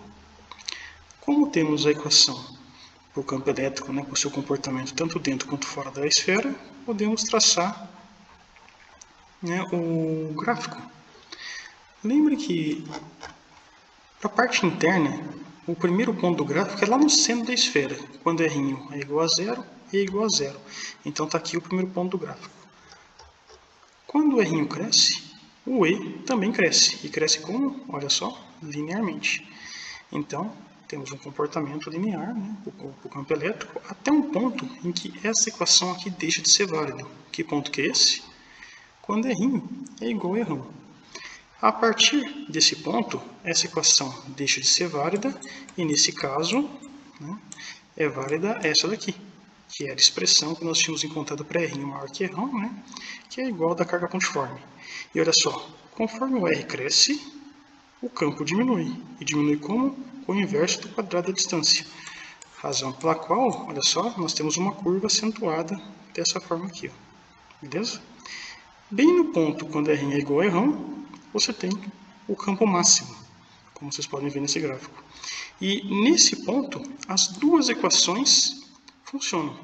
Como temos a equação para o campo elétrico, né, com seu comportamento tanto dentro quanto fora da esfera, podemos traçar, né, o gráfico. Lembre que para a parte interna, o primeiro ponto do gráfico é lá no centro da esfera, quando R é igual a 0 e é igual a 0. Então está aqui o primeiro ponto do gráfico. Quando o R cresce, o E também cresce. E cresce como? Olha só, linearmente. Então, temos um comportamento linear, né, para o campo elétrico, até um ponto em que essa equação aqui deixa de ser válida. Que ponto que é esse? Quando R é igual a R1. A partir desse ponto, essa equação deixa de ser válida, e nesse caso, né, é válida essa daqui, que era a expressão que nós tínhamos encontrado para R maior que R1, né, que é igual da carga pontiforme. E olha só, conforme o R cresce, o campo diminui. E diminui como? Com o inverso do quadrado da distância. Razão pela qual, olha só, nós temos uma curva acentuada dessa forma aqui. Ó. Beleza? Bem no ponto, quando R é igual a R1, você tem o campo máximo, como vocês podem ver nesse gráfico. E nesse ponto, as duas equações funcionam.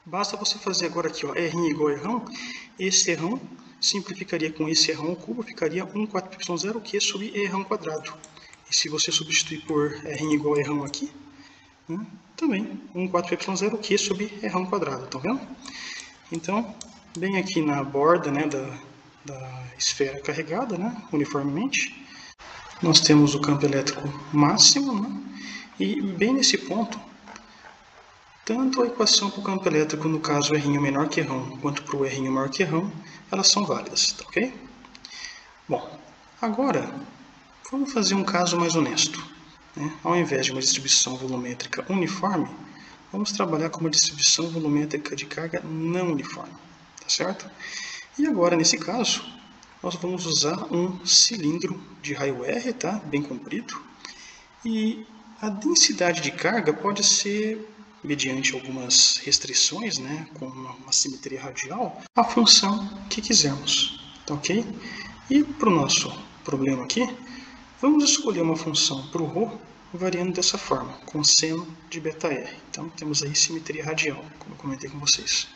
Basta você fazer agora aqui, ó, R igual a R1, esse R1 simplificaria com esse R1 ao cubo, ficaria 1,4πε0 Q sobre R1 quadrado. E se você substituir por R igual a R1 aqui, né, também 1,4πε0 Q sobre R1 quadrado, tá vendo? Então, bem aqui na borda, né, da esfera carregada, né, uniformemente, nós temos o campo elétrico máximo, né, e bem nesse ponto, tanto a equação para o campo elétrico, no caso R menor que R1, quanto para o R maior que R1, elas são válidas, tá ok? Bom, agora vamos fazer um caso mais honesto. Né? Ao invés de uma distribuição volumétrica uniforme, vamos trabalhar com uma distribuição volumétrica de carga não uniforme, tá certo? E agora, nesse caso, nós vamos usar um cilindro de raio R, tá? Bem comprido, e a densidade de carga pode ser, mediante algumas restrições, né, com uma simetria radial, a função que quisermos, tá ok? E para o nosso problema aqui, vamos escolher uma função para o ρ variando dessa forma, com seno de βr. Então temos aí simetria radial, como eu comentei com vocês.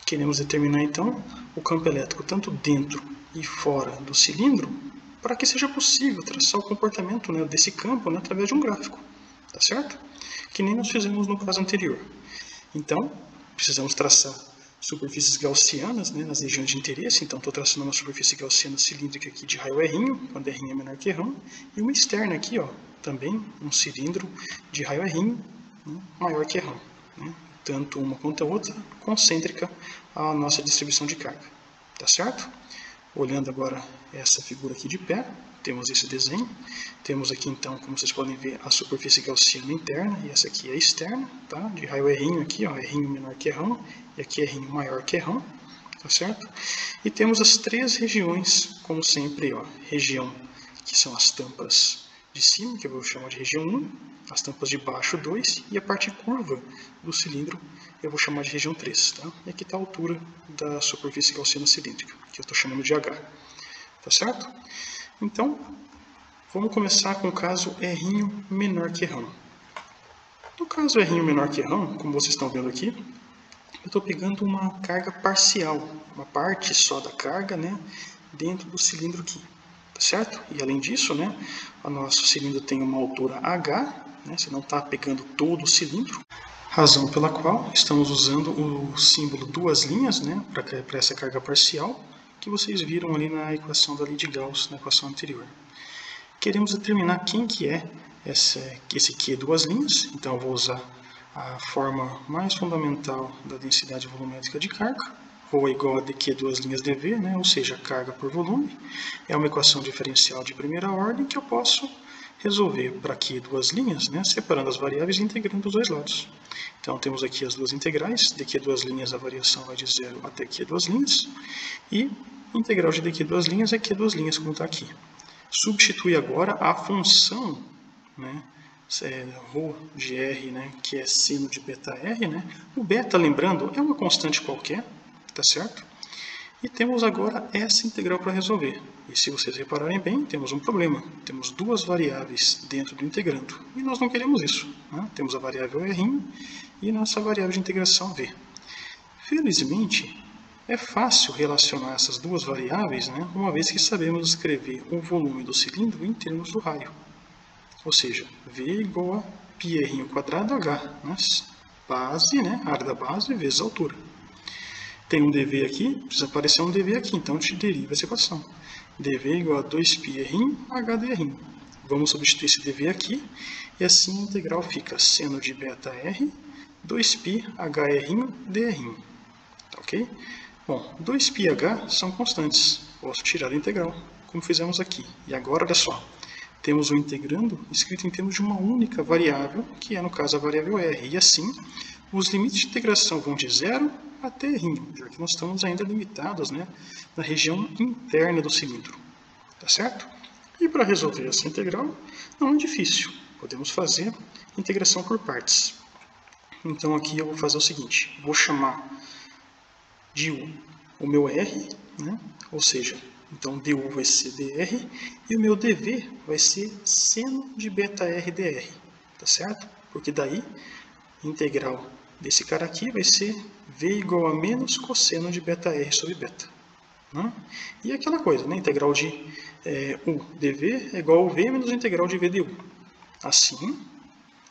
Queremos determinar então o campo elétrico tanto dentro e fora do cilindro, para que seja possível traçar o comportamento, né, desse campo, né, através de um gráfico, tá certo? Que nem nós fizemos no caso anterior. Então, precisamos traçar superfícies gaussianas, né, nas regiões de interesse. Então, estou traçando uma superfície gaussiana cilíndrica aqui de raio R, quando R é menor que R1, e uma externa aqui, ó, também um cilindro de raio R, né, maior que R1. Né? Tanto uma quanto a outra, concêntrica à nossa distribuição de carga. Tá certo? Olhando agora essa figura aqui de pé, temos esse desenho. Temos aqui então, como vocês podem ver, a superfície gaussiana interna, e essa aqui é a externa, tá? De raio R aqui, ó, R menor que R1, e aqui R maior que R1, tá certo? E temos as três regiões, como sempre, ó, região que são as tampas de cima, que eu vou chamar de região 1, as tampas de baixo 2, e a parte curva do cilindro eu vou chamar de região 3. Tá? E aqui está a altura da superfície gaussiana cilíndrica, que eu estou chamando de H. Tá certo? Então, vamos começar com o caso R menor que R1. No caso R menor que R1, como vocês estão vendo aqui, eu estou pegando uma carga parcial, uma parte só da carga, né, dentro do cilindro aqui. Tá certo? E além disso, né, o nosso cilindro tem uma altura H, né, você não está pegando todo o cilindro, razão pela qual estamos usando o símbolo duas linhas, né, para essa carga parcial, que vocês viram ali na equação da lei de Gauss, na equação anterior. Queremos determinar quem que é esse Q duas linhas, então eu vou usar a forma mais fundamental da densidade volumétrica de carga, ρ é igual a dq duas linhas dv, né? Ou seja, carga por volume. É uma equação diferencial de primeira ordem que eu posso resolver para Q duas linhas, né? Separando as variáveis e integrando os dois lados. Então temos aqui as duas integrais, dq duas linhas a variação vai de 0 até Q duas linhas, e integral de dq duas linhas é Q duas linhas, como está aqui. Substitui agora a função, né? Rho de R, né, que é seno de βr, né? O beta, lembrando, é uma constante qualquer, tá certo? E temos agora essa integral para resolver. E se vocês repararem bem, temos um problema. Temos duas variáveis dentro do integrando. E nós não queremos isso, né? Temos a variável R e nossa variável de integração V. Felizmente, é fácil relacionar essas duas variáveis, né? Uma vez que sabemos escrever o volume do cilindro em termos do raio. Ou seja, V igual a πr² H, né? Base, né? Área da base vezes a altura. Tem um dv aqui, precisa aparecer um dv aqui, então a gente deriva essa equação. dv igual a 2πr h dr. Vamos substituir esse dv aqui, e assim a integral fica seno de beta r, 2π hr dr. Tá ok? Bom, 2πh são constantes, posso tirar a integral, como fizemos aqui. E agora, olha só, temos o integrando escrito em termos de uma única variável, que é no caso a variável r, e assim os limites de integração vão de 0 até r, já que nós estamos ainda limitados, né, na região interna do cilindro. Tá certo? E para resolver essa integral, não é difícil. Podemos fazer integração por partes. Então aqui eu vou fazer o seguinte, vou chamar de u o meu r, né, ou seja, então du vai ser dr, e o meu dv vai ser seno de beta r dr. Tá certo? Porque daí, integral desse cara aqui vai ser v igual a menos cosseno de beta r sobre beta. Né? E aquela coisa, né? Integral de u dv é igual a v menos a integral de v du. Assim,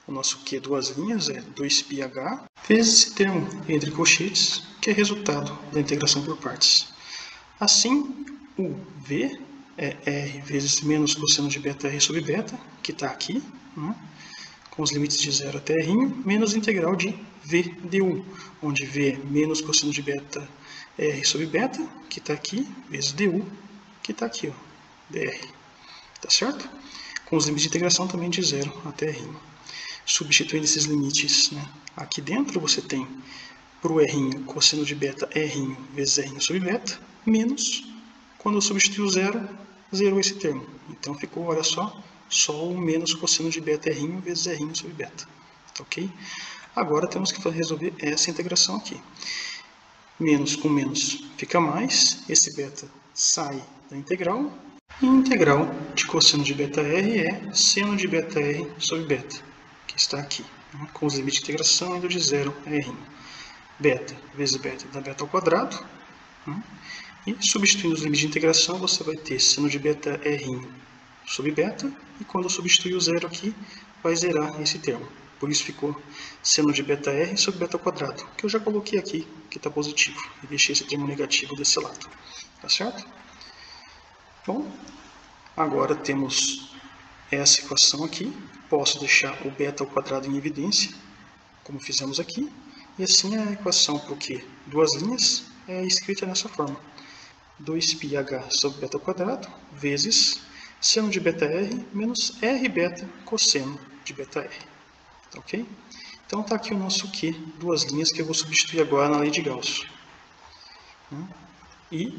o nosso Q duas linhas é 2πh vezes esse termo entre colchetes, que é resultado da integração por partes. Assim, o v é r vezes menos cosseno de beta r sobre beta, que está aqui, né? Com os limites de 0 até r, menos a integral de v du, onde v é menos cosseno de beta r sobre beta, que está aqui, vezes du, que está aqui, ó, dr. Tá certo? Com os limites de integração também de 0 até r. Substituindo esses limites, né, aqui dentro, você tem para o r cosseno de beta r vezes r sobre beta, menos, quando eu substituir o 0, zerou esse termo. Então ficou, olha só o menos cosseno de beta r vezes r sobre beta. Tá ok? Agora temos que resolver essa integração aqui. Menos com menos fica mais, esse beta sai da integral, e a integral de cosseno de beta r é seno de beta r sobre beta, que está aqui, né, com os limites de integração indo de 0 a r. Beta vezes beta dá beta ao quadrado, né, e substituindo os limites de integração, você vai ter seno de beta r sobre beta, e quando eu substituir o 0 aqui, vai zerar esse termo. Por isso ficou seno de beta r sobre beta ao quadrado, que eu já coloquei aqui, que está positivo, e deixei esse termo negativo desse lado. Tá certo? Bom, agora temos essa equação aqui. Posso deixar o beta ao quadrado em evidência, como fizemos aqui, e assim a equação para o Q duas linhas é escrita dessa forma. 2πh sobre beta ao quadrado vezes seno de beta r menos r beta cosseno de beta r. Tá ok? Então está aqui o nosso Q, duas linhas, que eu vou substituir agora na lei de Gauss. E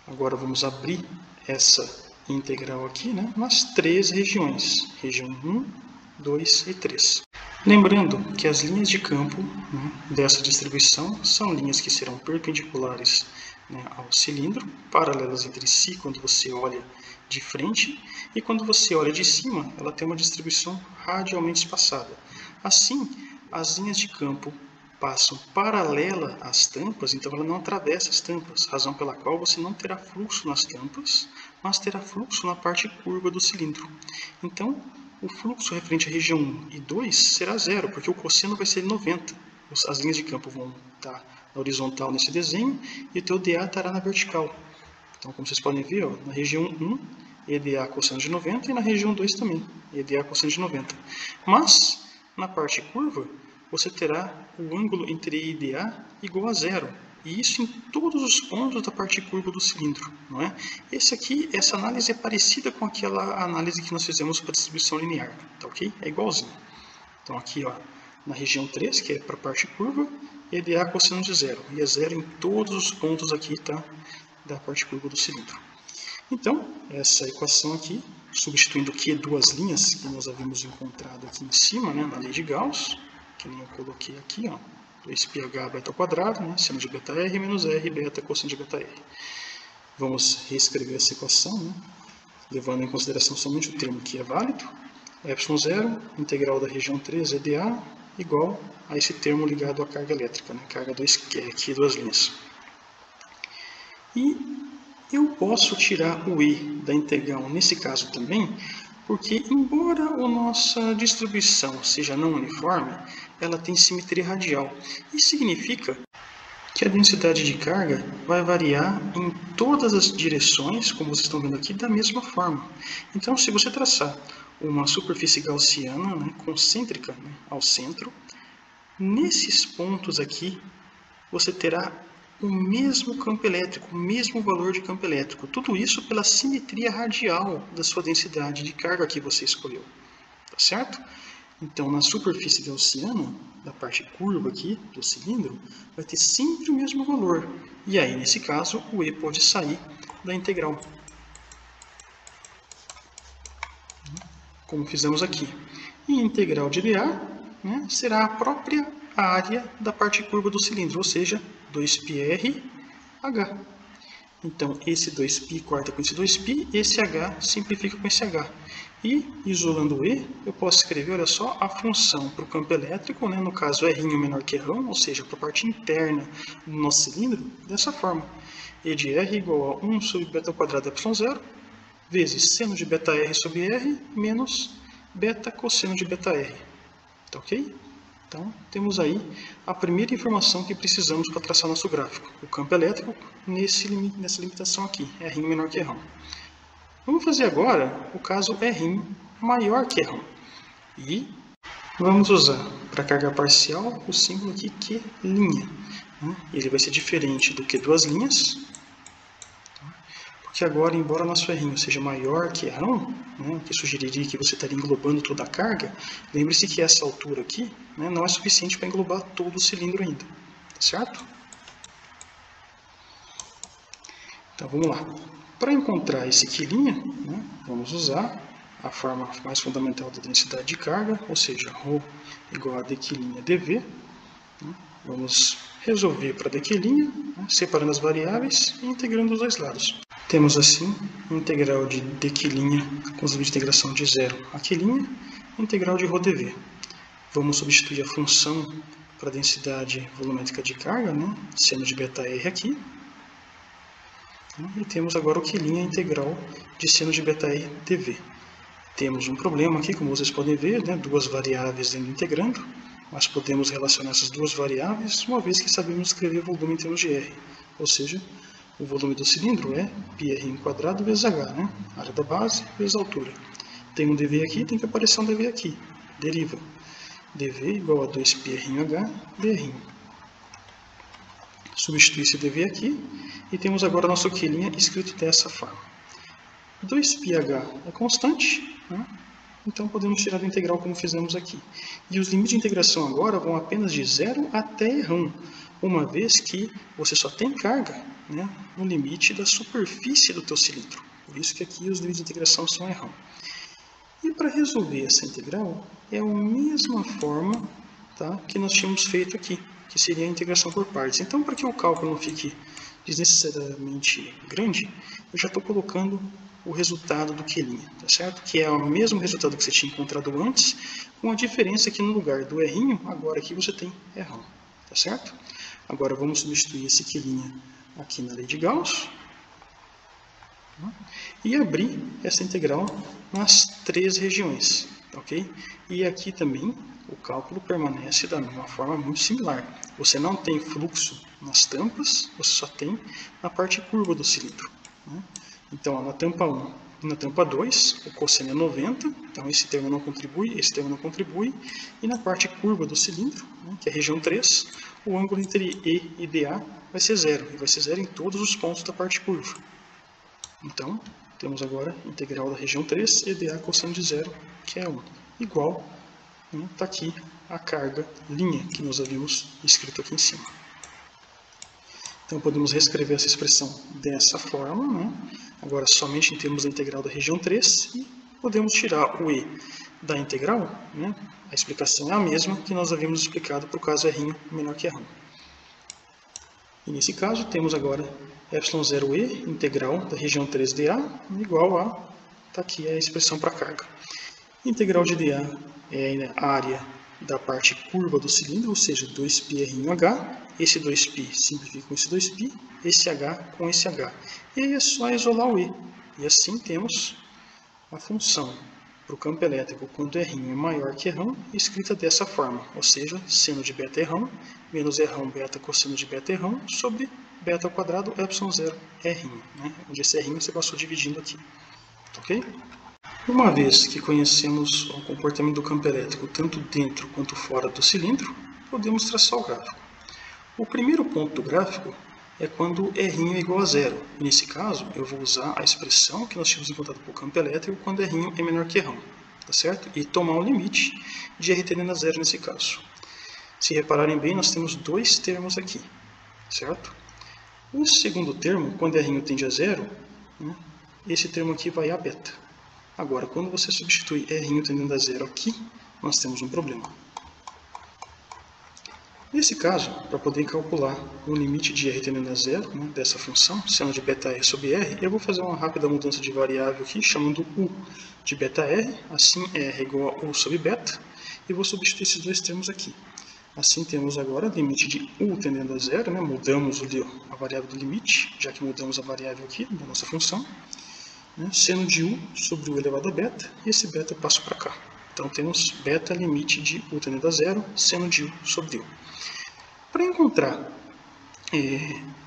agora vamos abrir essa integral aqui, né, nas três regiões, região 1, 2 e 3. Lembrando que as linhas de campo, né, dessa distribuição são linhas que serão perpendiculares, né, ao cilindro, paralelas entre si quando você olha de frente, e quando você olha de cima, ela tem uma distribuição radialmente espaçada. Assim, as linhas de campo passam paralela às tampas, então ela não atravessa as tampas, razão pela qual você não terá fluxo nas tampas, mas terá fluxo na parte curva do cilindro. Então, o fluxo referente à região 1 e 2 será zero, porque o cosseno vai ser 90. As linhas de campo vão estar na horizontal nesse desenho, e o teu dA estará na vertical. Então, como vocês podem ver, ó, na região 1, EDA cosseno de 90, e na região 2 também, EDA cosseno de 90. Mas, na parte curva, você terá o ângulo entre E e DA igual a zero. E isso em todos os pontos da parte curva do cilindro. Não é? Essa análise é parecida com aquela análise que nós fizemos para a distribuição linear. Tá ok? É igualzinho. Então aqui, ó, na região 3, que é para a parte curva, EDA cosseno de zero. E é zero em todos os pontos aqui, tá, da parte curva do cilindro. Então, essa equação aqui, substituindo Q duas linhas que nós havíamos encontrado aqui em cima, né, na lei de Gauss, que nem eu coloquei aqui, ó, 2πh beta ao quadrado, né, seno de beta r, menos r beta cosseno de beta r. Vamos reescrever essa equação, né, levando em consideração somente o termo que é válido. ε0, integral da região 3 EDA, igual a esse termo ligado à carga elétrica, né, carga 2, que é aqui duas linhas. E eu posso tirar o E da integral nesse caso também, porque embora a nossa distribuição seja não uniforme, ela tem simetria radial. Isso significa que a densidade de carga vai variar em todas as direções, como vocês estão vendo aqui, da mesma forma. Então, se você traçar uma superfície gaussiana, né, concêntrica, né, ao centro, nesses pontos aqui, você terá o mesmo campo elétrico, o mesmo valor de campo elétrico. Tudo isso pela simetria radial da sua densidade de carga que você escolheu. Tá certo? Então, na superfície gaussiana, da parte curva aqui do cilindro, vai ter sempre o mesmo valor. E aí, nesse caso, o E pode sair da integral. Como fizemos aqui. E a integral de dA, né, será a própria área da parte curva do cilindro, ou seja, 2πrh. Então, esse 2π corta com esse 2π, esse h simplifica com esse h. E, isolando o E, eu posso escrever, olha só, a função para o campo elétrico, né, no caso R menor que R, ou seja, para a parte interna do nosso cilindro, dessa forma. E de R igual a 1 sobre beta ao quadrado ε0, vezes seno de beta R sobre R, menos beta cosseno de beta R. Tá ok? Então, temos aí a primeira informação que precisamos para traçar nosso gráfico. O campo elétrico nessa limitação aqui, R menor que R. Vamos fazer agora o caso R maior que R. E vamos usar para carga parcial o símbolo aqui Q'. Ele vai ser diferente do que duas linhas. Que agora, embora nosso R seja maior que R, né, que sugeriria que você estaria englobando toda a carga, lembre-se que essa altura aqui, né, não é suficiente para englobar todo o cilindro ainda, tá certo? Então vamos lá. Para encontrar esse Q', né, vamos usar a forma mais fundamental da densidade de carga, ou seja, ρ igual a dQ' dV. Né, vamos resolver para dQ', né, separando as variáveis e integrando os dois lados. Temos assim a integral de dQ' com os limites de integração de 0 a Q', integral de ρdV. Vamos substituir a função para a densidade volumétrica de carga, né? Seno de beta R aqui. E temos agora o Q', integral de seno de beta R dV. Temos um problema aqui, como vocês podem ver, né? Duas variáveis indo integrando, mas podemos relacionar essas duas variáveis, uma vez que sabemos escrever volume em termos de R, ou seja, o volume do cilindro é πr² vezes h, né? Área da base vezes a altura. Tem um dV aqui, tem que aparecer um dV aqui. Deriva. dV igual a 2πrh dr. Substitui esse dV aqui e temos agora nosso Q' escrito dessa forma. 2πh é constante, né? Então podemos tirar a integral como fizemos aqui. E os limites de integração agora vão apenas de 0 até R1, uma vez que você só tem carga, né, no limite da superfície do teu cilindro. Por isso que aqui os limites de integração são R1. E para resolver essa integral, é a mesma forma, tá, que nós tínhamos feito aqui, que seria a integração por partes. Então, para que o cálculo não fique desnecessariamente grande, eu já estou colocando o resultado do Q', tá certo? Que é o mesmo resultado que você tinha encontrado antes, com a diferença que no lugar do R, agora aqui você tem R1, tá certo? Agora vamos substituir esse Q' aqui na lei de Gauss e abrir essa integral nas três regiões, ok? E aqui também o cálculo permanece da mesma forma muito similar. Você não tem fluxo nas tampas, você só tem na parte curva do cilindro, né? Então, na tampa 1 e na tampa 2, o cosseno é 90, então esse termo não contribui, esse termo não contribui. E na parte curva do cilindro, né, que é a região 3, o ângulo entre E e DA vai ser 0, e vai ser 0 em todos os pontos da parte curva. Então, temos agora a integral da região 3, EDA cosseno de 0, que é 1, igual, está aqui a carga linha que nós havíamos escrito aqui em cima. Então, podemos reescrever essa expressão dessa forma, né? Agora somente em termos da integral da região 3, e podemos tirar o e da integral, né? A explicação é a mesma que nós havíamos explicado para o caso r menor que r1. E nesse caso, temos agora ε0e, integral da região 3dA, igual a, está aqui a expressão para a carga. Integral de dA é a área da parte curva do cilindro, ou seja, 2πr1h. Esse 2π simplifica com esse 2π, esse h com esse h. E aí é só isolar o e. E assim temos a função para o campo elétrico quando R1 é maior que R1, escrita dessa forma, ou seja, seno de beta R1 menos R1 beta cosseno de beta R1 sobre beta ao quadrado ε0 R1, né? Onde esse R1 você passou dividindo aqui. Ok? Uma vez que conhecemos o comportamento do campo elétrico tanto dentro quanto fora do cilindro, podemos traçar o gráfico. O primeiro ponto do gráfico é quando R1 é igual a zero. Nesse caso, eu vou usar a expressão que nós tínhamos encontrado para o campo elétrico quando R1 é menor que R1, tá certo? E tomar o limite de R tendendo a zero nesse caso. Se repararem bem, nós temos dois termos aqui, certo? O segundo termo, quando R1 tende a zero, né, esse termo aqui vai a beta. Agora, quando você substitui R1 tendendo a zero aqui, nós temos um problema. Nesse caso, para poder calcular o limite de R tendendo a zero, né, dessa função, seno de beta R sobre R, eu vou fazer uma rápida mudança de variável aqui, chamando U de beta R, assim R igual a U sobre beta, e vou substituir esses dois termos aqui. Assim temos agora limite de U tendendo a zero, né, mudamos a variável do limite, já que mudamos a variável aqui da nossa função, né, seno de U sobre U elevado a beta, e esse beta eu passo para cá. Então temos beta limite de U tendendo a zero, seno de U sobre U. Para encontrar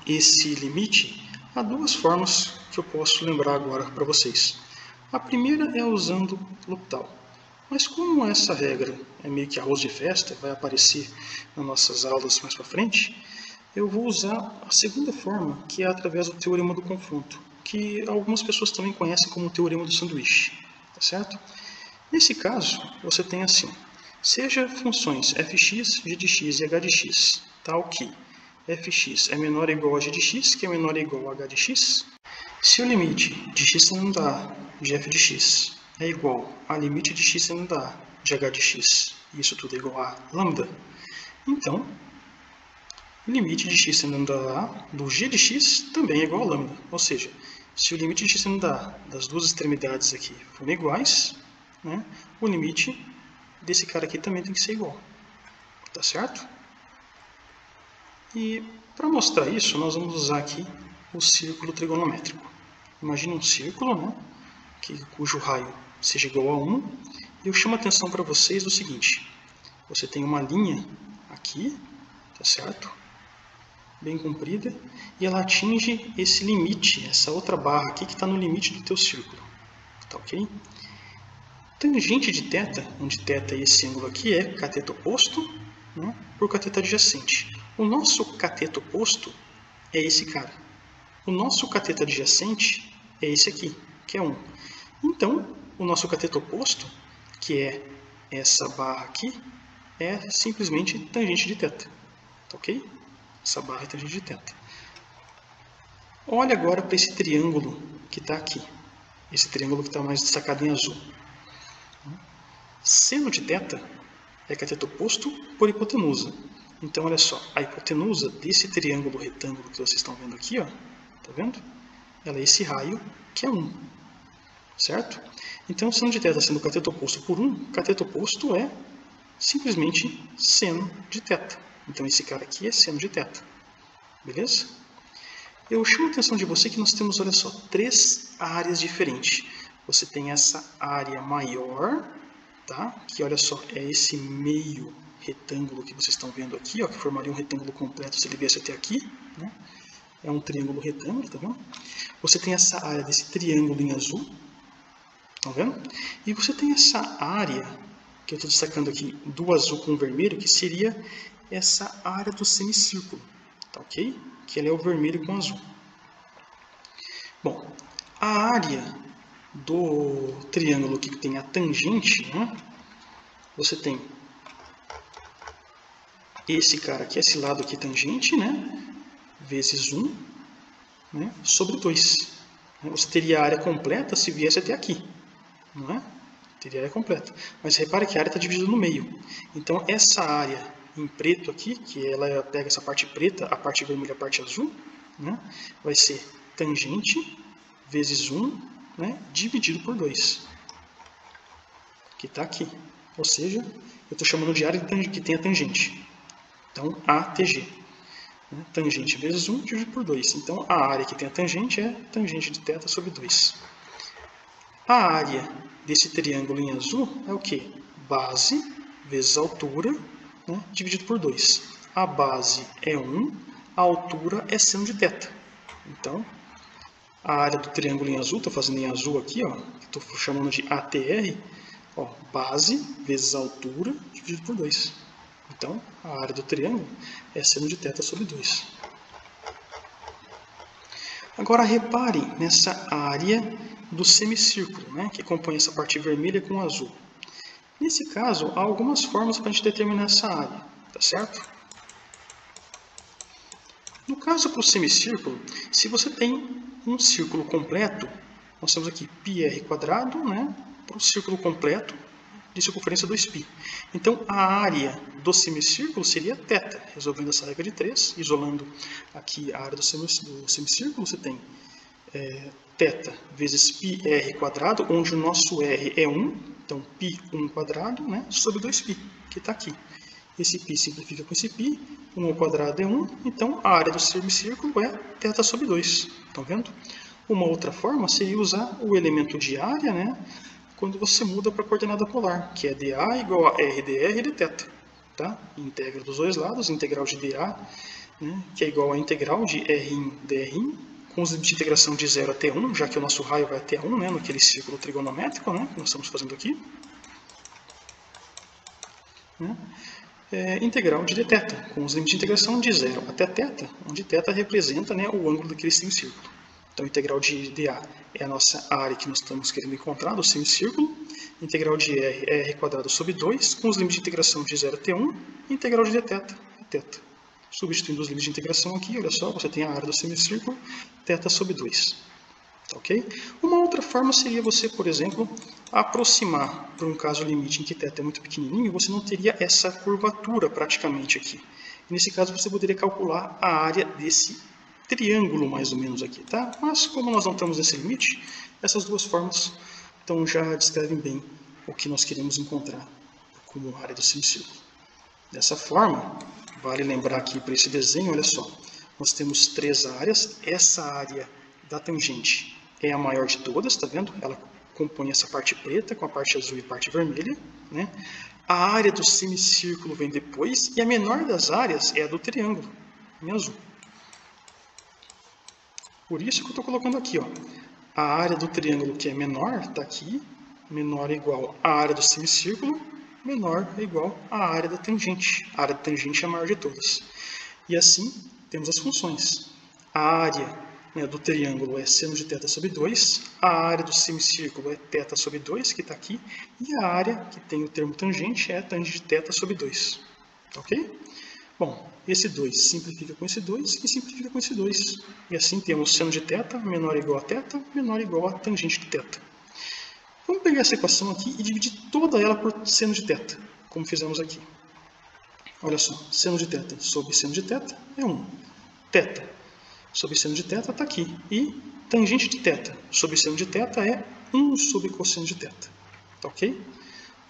esse limite, há duas formas que eu posso lembrar agora para vocês. A primeira é usando L'Hopital. Mas como essa regra é meio que arroz de festa, vai aparecer nas nossas aulas mais para frente, eu vou usar a segunda forma, que é através do teorema do confronto, que algumas pessoas também conhecem como teorema do sanduíche, tá certo? Nesse caso, você tem assim, seja funções fx, g de x e h de x, tal que fx é menor ou igual a g de x, que é menor ou igual a h de x. Se o limite de x tendendo a a de f de x é igual a limite de x tendendo a de h de x, isso tudo é igual a lambda, então limite de x tendendo a do g de x também é igual a lambda. Ou seja, se o limite de x tendendo a das duas extremidades aqui forem iguais, né, o limite desse cara aqui também tem que ser igual. Tá certo? E para mostrar isso, nós vamos usar aqui o círculo trigonométrico. Imagine um círculo, né, cujo raio seja igual a 1. E eu chamo a atenção para vocês do seguinte. Você tem uma linha aqui, tá certo? Bem comprida. E ela atinge esse limite, essa outra barra aqui que está no limite do teu círculo. Tá ok? Tangente de θ, onde θ é esse ângulo aqui, é cateto oposto, né, por cateto adjacente. O nosso cateto oposto é esse cara. O nosso cateto adjacente é esse aqui, que é 1. Então, o nosso cateto oposto, que é essa barra aqui, é simplesmente tangente de θ. Tá ok? Essa barra é tangente de θ. Olha agora para esse triângulo que está aqui. Esse triângulo que está mais destacado em azul. Seno de θ é cateto oposto por hipotenusa. Então, olha só, a hipotenusa desse triângulo retângulo que vocês estão vendo aqui, ó, tá vendo? Ela é esse raio que é 1, certo? Então, o seno de θ sendo cateto oposto por 1, cateto oposto é simplesmente seno de θ. Então, esse cara aqui é seno de θ, beleza? Eu chamo a atenção de você que nós temos, olha só, 3 áreas diferentes. Você tem essa área maior, tá? Que olha só, é esse meio retângulo que vocês estão vendo aqui, ó, que formaria um retângulo completo se ele viesse até aqui, né? É um triângulo retângulo, tá vendo? Você tem essa área desse triângulo em azul, tá vendo? E você tem essa área, que eu estou destacando aqui, do azul com o vermelho, que seria essa área do semicírculo, tá ok? Que ela é o vermelho com o azul. Bom, a área do triângulo que tem a tangente, né? Você tem esse cara aqui, esse lado aqui tangente, né, vezes 1, né, sobre 2. Você teria a área completa se viesse até aqui. não é? Teria área completa. Mas repare que a área está dividida no meio. Então, essa área em preto aqui, que ela pega essa parte preta, a parte vermelha, a parte azul, né, vai ser tangente vezes 1, né, dividido por 2, que está aqui. Ou seja, eu estou chamando de área que tem a tangente. Então, ATG. Né, tangente vezes 1 dividido por 2. Então, a área que tem a tangente é tangente de θ sobre 2. A área desse triângulo em azul é o quê? Base vezes altura, né, dividido por 2. A base é 1, a altura é seno de θ. Então, a área do triângulo em azul, estou fazendo em azul aqui, estou chamando de ATR, ó, base vezes altura dividido por 2. Então, a área do triângulo é seno de θ sobre 2. Agora, reparem nessa área do semicírculo, né, que compõe essa parte vermelha com azul. Nesse caso, há algumas formas para a gente determinar essa área, tá certo? No caso para o semicírculo, se você tem um círculo completo, nós temos aqui πr², né, para o círculo completo de circunferência 2π. Então, a área do semicírculo seria θ, resolvendo essa regra de 3, isolando aqui a área do semicírculo, você tem θ vezes πr², onde o nosso r é 1, então π1², né, sobre 2π, que está aqui. Esse π simplifica com esse π, 1 ao quadrado é 1, então a área do semicírculo é θ sobre 2. Estão vendo? Uma outra forma seria usar o elemento de área, né, quando você muda para a coordenada polar, que é dA igual a r dr dθ. Tá? Integra dos dois lados, integral de dA, né, que é igual a integral de r' dr', com os limites de integração de 0 até 1, já que o nosso raio vai até 1, né, naquele círculo trigonométrico, né, que nós estamos fazendo aqui. Né? Integral de dθ, com os limites de integração de 0 até θ, onde θ representa, né, o ângulo daquele semicírculo. Então, integral de dA é a nossa área que nós estamos querendo encontrar do semicírculo. Integral de r é r² sobre 2, com os limites de integração de 0 até 1. Integral de dθ é θ. Substituindo os limites de integração aqui, olha só, você tem a área do semicírculo, θ sobre 2. Tá, ok? Uma outra forma seria você, por exemplo, aproximar para um caso limite em que θ é muito pequenininho, você não teria essa curvatura praticamente aqui. Nesse caso, você poderia calcular a área desse triângulo mais ou menos aqui, tá? Mas como nós não estamos nesse limite, essas duas formas então já descrevem bem o que nós queremos encontrar como área do semicírculo. Dessa forma, vale lembrar aqui para esse desenho, olha só, nós temos 3 áreas. Essa área da tangente é a maior de todas, tá vendo? Ela compõe essa parte preta com a parte azul e a parte vermelha, né? A área do semicírculo vem depois e a menor das áreas é a do triângulo, em azul. Por isso que eu estou colocando aqui, ó, a área do triângulo que é menor, está aqui, menor é igual à área do semicírculo, menor é igual à área da tangente. A área da tangente é a maior de todas. E assim, temos as funções. A área, né, do triângulo é seno de θ sobre 2, a área do semicírculo é θ sobre 2, que está aqui, e a área que tem o termo tangente é tangente de θ sobre 2. Ok? Bom, esse 2 simplifica com esse 2 e simplifica com esse 2. E assim temos seno de θ menor ou igual a θ, menor ou igual a tangente de θ. Vamos pegar essa equação aqui e dividir toda ela por seno de θ, como fizemos aqui. Olha só, seno de θ sobre seno de θ é 1. θ sobre seno de θ está aqui. E tangente de θ sobre seno de θ é 1 sobre cosseno de θ. Tá ok?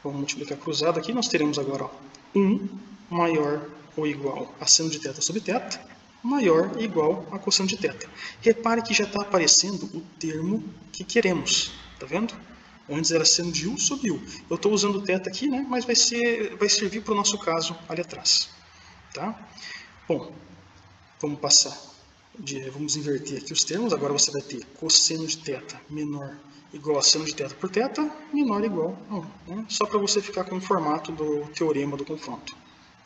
Vamos multiplicar cruzado aqui. Nós teremos agora, ó, 1 maior ou igual a seno de θ sobre θ, maior ou igual a cosseno de θ. Repare que já está aparecendo o termo que queremos. Tá vendo? Antes era seno de U sobre U. Eu estou usando o θ aqui, né, mas vai servir para o nosso caso ali atrás. Tá? Bom, vamos inverter aqui os termos. Agora você vai ter cosseno de θ menor igual a seno de θ por θ, menor ou igual a 1. Né? Só para você ficar com o formato do teorema do confronto.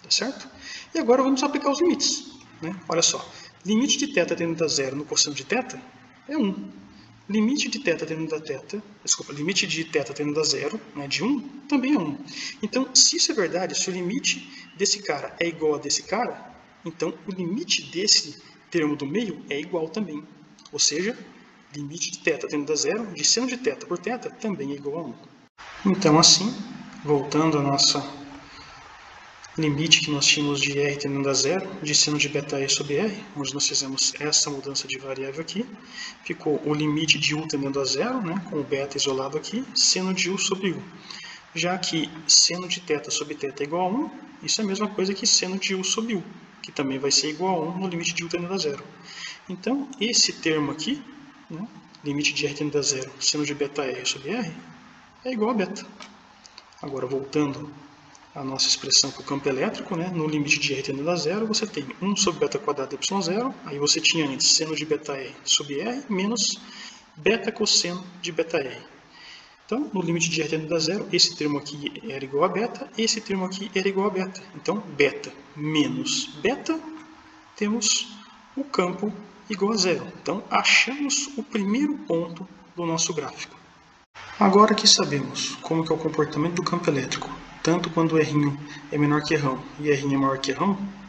Tá certo? E agora vamos aplicar os limites. Né? Olha só, limite de θ tendendo a 0 no cosseno de θ é 1. Limite de θ tendendo a limite de θ tendendo a 0, né, de 1, também é 1. Então, se isso é verdade, se o limite desse cara é igual a desse cara, então o limite desse termo do meio é igual também. Ou seja, limite de θ tendendo a zero de seno de θ por θ também é igual a 1. Então assim, voltando à nossa limite que nós tínhamos de r tendendo a zero de seno de beta sobre r, onde nós fizemos essa mudança de variável aqui, ficou o limite de u tendendo a zero, né, com o beta isolado aqui, seno de u sobre u. Já que seno de θ sobre θ é igual a 1, isso é a mesma coisa que seno de u sobre u, que também vai ser igual a 1 no limite de u tendendo a zero. Então, esse termo aqui, né, limite de r tendendo a zero, seno de beta r sobre r, é igual a beta. Agora, voltando à nossa expressão para o campo elétrico, né, no limite de r tendendo a zero, você tem 1 sobre beta quadrado y0, aí você tinha antes seno de beta r sobre r, menos beta cosseno de beta r. Então, no limite de r tendendo a zero, esse termo aqui era igual a beta, esse termo aqui era igual a beta. Então, beta menos beta, temos o campo igual a zero. Então, achamos o primeiro ponto do nosso gráfico. Agora que sabemos como que é o comportamento do campo elétrico, tanto quando R é menor que R e R é maior que R,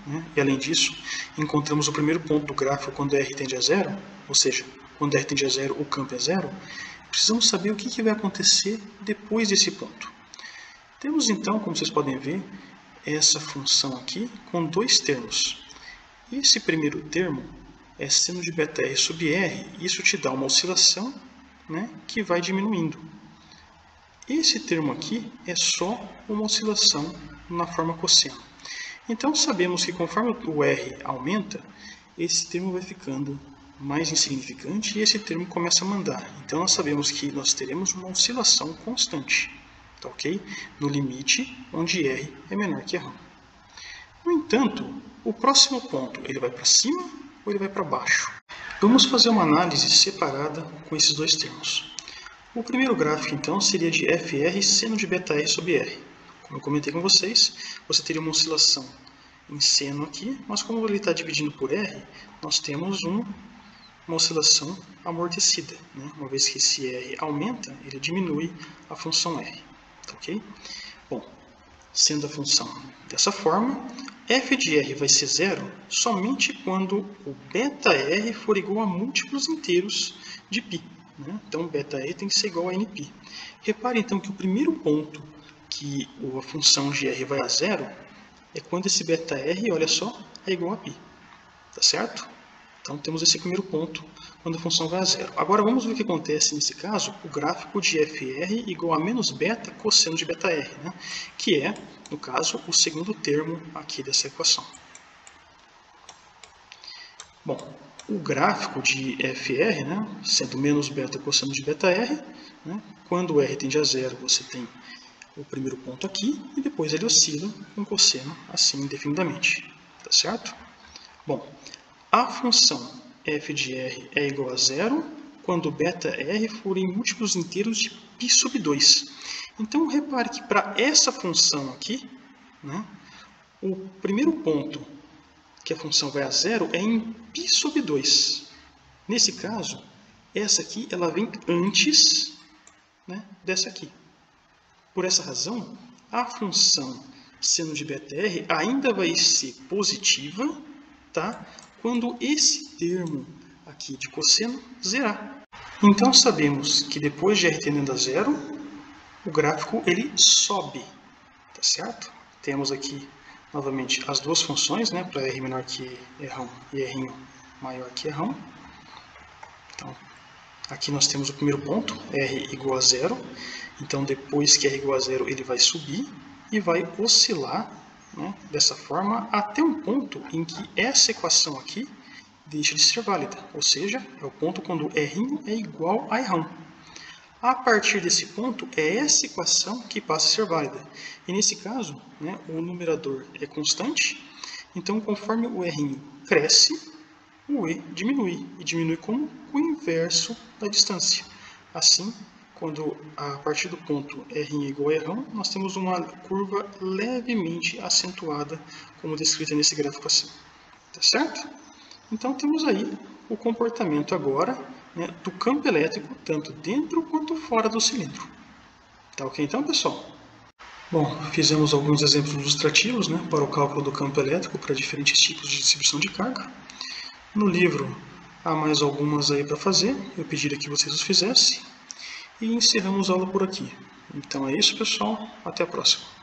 né, e além disso, encontramos o primeiro ponto do gráfico quando R tende a zero, ou seja, quando R tende a zero, o campo é zero, precisamos saber o que vai acontecer depois desse ponto. Temos então, como vocês podem ver, essa função aqui com dois termos. Esse primeiro termo é seno de beta r sobre r, isso te dá uma oscilação, né, que vai diminuindo. Esse termo aqui é só uma oscilação na forma cosseno. Então sabemos que conforme o r aumenta, esse termo vai ficando mais insignificante e esse termo começa a mandar. Então nós sabemos que nós teremos uma oscilação constante, tá ok? No limite onde r é menor que r. No entanto, o próximo ponto, ele vai para cima ou ele vai para baixo? Vamos fazer uma análise separada com esses dois termos. O primeiro gráfico então seria de FR seno de beta r sobre r. Como eu comentei com vocês, você teria uma oscilação em seno aqui, mas como ele está dividindo por r, nós temos uma oscilação amortecida, né? Uma vez que esse R aumenta, ele diminui a função R. Tá ok? Bom, sendo a função dessa forma, f de r vai ser zero somente quando o beta r for igual a múltiplos inteiros de π. Né? Então, beta r tem que ser igual a nπ. Repare então que o primeiro ponto que a função de r vai a zero é quando esse beta r, olha só, é igual a π. Tá certo? Então, temos esse primeiro ponto quando a função vai a zero. Agora, vamos ver o que acontece nesse caso, o gráfico de fr igual a menos beta cosseno de beta r, né? Que é, no caso, o segundo termo aqui dessa equação. Bom, o gráfico de fr, né, sendo menos beta cosseno de beta r, né, quando o r tende a zero, você tem o primeiro ponto aqui, e depois ele oscila com cosseno assim indefinidamente. Tá certo? Bom, a função f de r é igual a zero quando beta r for em múltiplos inteiros de π sobre 2. Então, repare que para essa função aqui, né, o primeiro ponto que a função vai a zero é em π sobre 2. Nesse caso, essa aqui ela vem antes, né, dessa aqui. Por essa razão, a função seno de beta r ainda vai ser positiva, tá? Quando esse termo aqui de cosseno zerar. Então sabemos que depois de r tendendo a zero, o gráfico ele sobe, tá certo? Temos aqui novamente as duas funções, né, para r menor que r1 e r maior que r1. Então, aqui nós temos o primeiro ponto, r igual a zero. Então, depois que r igual a zero, ele vai subir e vai oscilar, né, dessa forma até um ponto em que essa equação aqui deixa de ser válida, ou seja, é o ponto quando r é igual a r1. A partir desse ponto, é essa equação que passa a ser válida. E nesse caso, né, o numerador é constante, então conforme o r cresce, o e diminui. E diminui como o inverso da distância. Assim, quando a partir do ponto r é igual a r1, nós temos uma curva levemente acentuada, como descrita nesse gráfico assim. Tá certo? Então temos aí o comportamento agora, né, do campo elétrico, tanto dentro quanto fora do cilindro. Tá ok então, pessoal? Bom, fizemos alguns exemplos ilustrativos, né, para o cálculo do campo elétrico para diferentes tipos de distribuição de carga. No livro Há mais algumas aí para fazer, eu pediria que vocês os fizessem. E encerramos a aula por aqui. Então é isso, pessoal. Até a próxima.